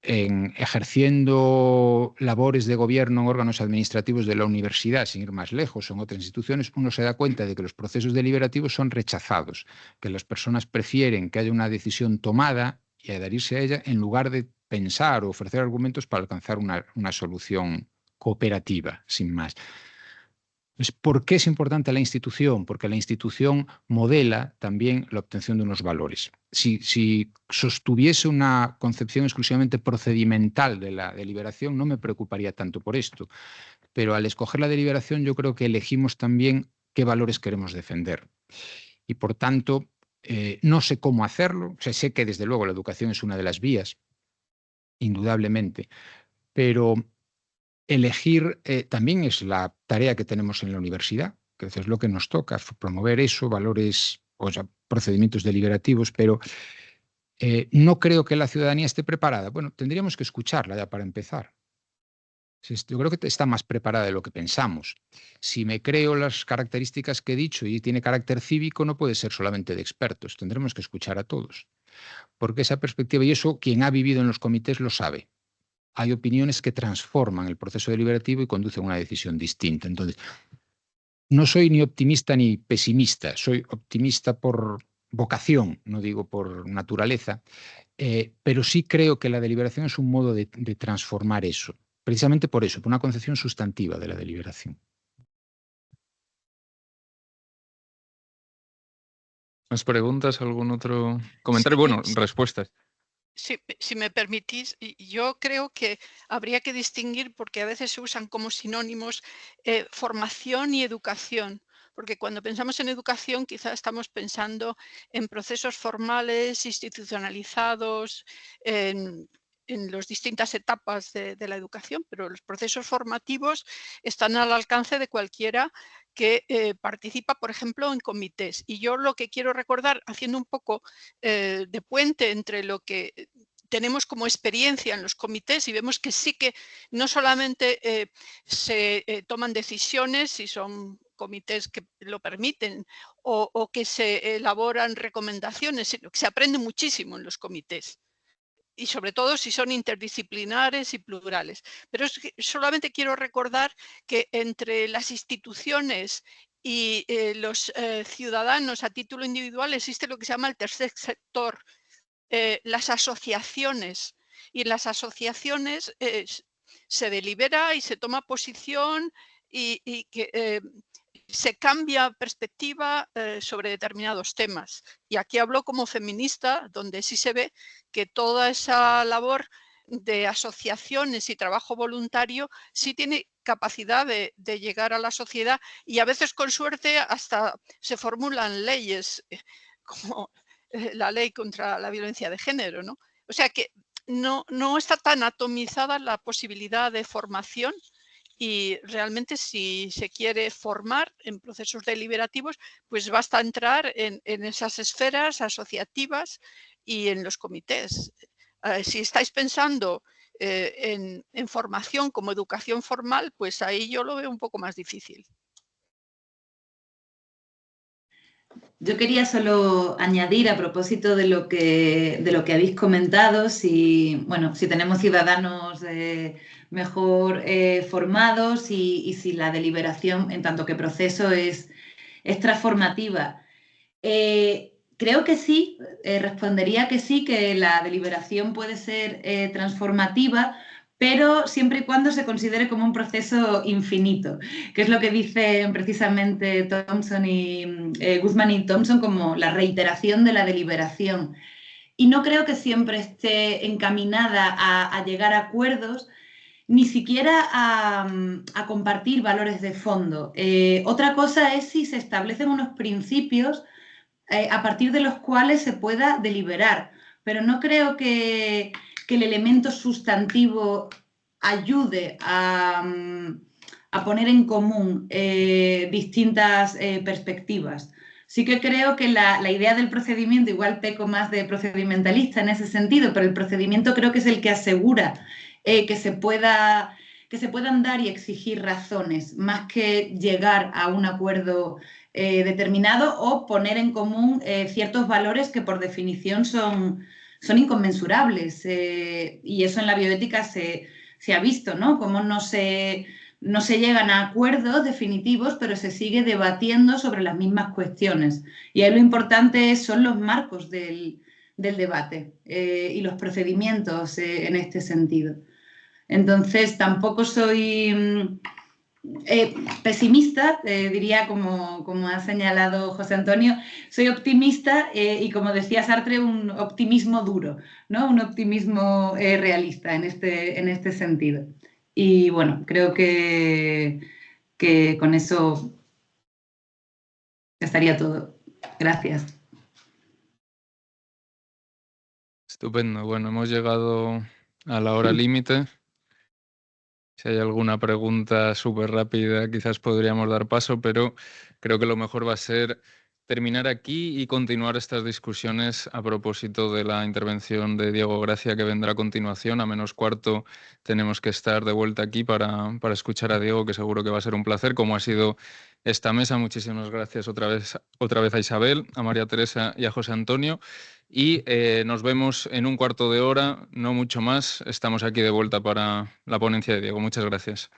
Ejerciendo labores de gobierno en órganos administrativos de la universidad, sin ir más lejos, o en otras instituciones, uno se da cuenta de que los procesos deliberativos son rechazados, que las personas prefieren que haya una decisión tomada y adherirse a ella en lugar de pensar o ofrecer argumentos para alcanzar una solución cooperativa, sin más. ¿Por qué es importante la institución? Porque la institución modela también la obtención de unos valores. Si sostuviese una concepción exclusivamente procedimental de la deliberación, no me preocuparía tanto por esto. Pero al escoger la deliberación, yo creo que elegimos también qué valores queremos defender. Y por tanto, no sé cómo hacerlo. O sea, sé que desde luego la educación es una de las vías, indudablemente, pero elegir también es la tarea que tenemos en la universidad, que es lo que nos toca, promover eso, valores, o sea, procedimientos deliberativos, pero no creo que la ciudadanía esté preparada. Bueno, tendríamos que escucharla ya para empezar. Yo creo que está más preparada de lo que pensamos. Si me creo las características que he dicho y tiene carácter cívico, no puede ser solamente de expertos, tendremos que escuchar a todos. Porque esa perspectiva, y eso quien ha vivido en los comités lo sabe, hay opiniones que transforman el proceso deliberativo y conducen a una decisión distinta. Entonces, no soy ni optimista ni pesimista, soy optimista por vocación, no digo por naturaleza, pero sí creo que la deliberación es un modo de transformar eso, precisamente por eso, por una concepción sustantiva de la deliberación. ¿Más preguntas? ¿Algún otro comentario? Bueno, respuestas. Si me permitís, yo creo que habría que distinguir, porque a veces se usan como sinónimos, formación y educación. Porque cuando pensamos en educación, quizá estamos pensando en procesos formales, institucionalizados, en las distintas etapas de la educación, pero los procesos formativos están al alcance de cualquiera que participa, por ejemplo, en comités. Y yo lo que quiero recordar, haciendo un poco de puente entre lo que tenemos como experiencia en los comités, y vemos que sí que no solamente se toman decisiones, si son comités que lo permiten, o que se elaboran recomendaciones, sino que se aprende muchísimo en los comités. Y sobre todo si son interdisciplinares y plurales. Pero solamente quiero recordar que entre las instituciones y los ciudadanos a título individual existe lo que se llama el tercer sector, las asociaciones. Y en las asociaciones se delibera y se toma posición y que se cambia perspectiva sobre determinados temas. Y aquí hablo como feminista, donde sí se ve que toda esa labor de asociaciones y trabajo voluntario sí tiene capacidad de llegar a la sociedad, y a veces con suerte hasta se formulan leyes como la ley contra la violencia de género, ¿no? O sea que no está tan atomizada la posibilidad de formación. Y realmente si se quiere formar en procesos deliberativos, pues basta entrar en esas esferas asociativas y en los comités. Si estáis pensando en formación como educación formal, pues ahí yo lo veo un poco más difícil. Yo quería solo añadir a propósito de lo que habéis comentado, si tenemos ciudadanos mejor formados y si la deliberación en tanto que proceso es transformativa. Creo que sí, respondería que sí, que la deliberación puede ser transformativa, pero siempre y cuando se considere como un proceso infinito, que es lo que dicen precisamente Thompson y Guzmán y Thompson como la reiteración de la deliberación. Y no creo que siempre esté encaminada a llegar a acuerdos, ni siquiera a compartir valores de fondo. Otra cosa es si se establecen unos principios a partir de los cuales se pueda deliberar, pero no creo que el elemento sustantivo ayude a poner en común distintas perspectivas. Sí que creo que la idea del procedimiento, igual peco más de procedimentalista en ese sentido, pero el procedimiento creo que es el que asegura que se puedan dar y exigir razones, más que llegar a un acuerdo determinado o poner en común ciertos valores que por definición son inconmensurables. Y eso en la bioética se ha visto, ¿no? Cómo no se llegan a acuerdos definitivos, pero se sigue debatiendo sobre las mismas cuestiones. Y ahí lo importante son los marcos del debate y los procedimientos en este sentido. Entonces, tampoco soy pesimista, diría, como ha señalado José Antonio, soy optimista y, como decía Sartre, un optimismo duro, ¿no? Un optimismo realista en este sentido. Y bueno, creo que con eso estaría todo. Gracias. Estupendo. Bueno, hemos llegado a la hora límite. Si hay alguna pregunta súper rápida, quizás podríamos dar paso, pero creo que lo mejor va a ser terminar aquí y continuar estas discusiones a propósito de la intervención de Diego Gracia, que vendrá a continuación. A -15 tenemos que estar de vuelta aquí para escuchar a Diego, que seguro que va a ser un placer, como ha sido esta mesa. Muchísimas gracias otra vez a Isabel, a María Teresa y a José Antonio. Y nos vemos en un cuarto de hora, no mucho más. Estamos aquí de vuelta para la ponencia de Diego. Muchas gracias.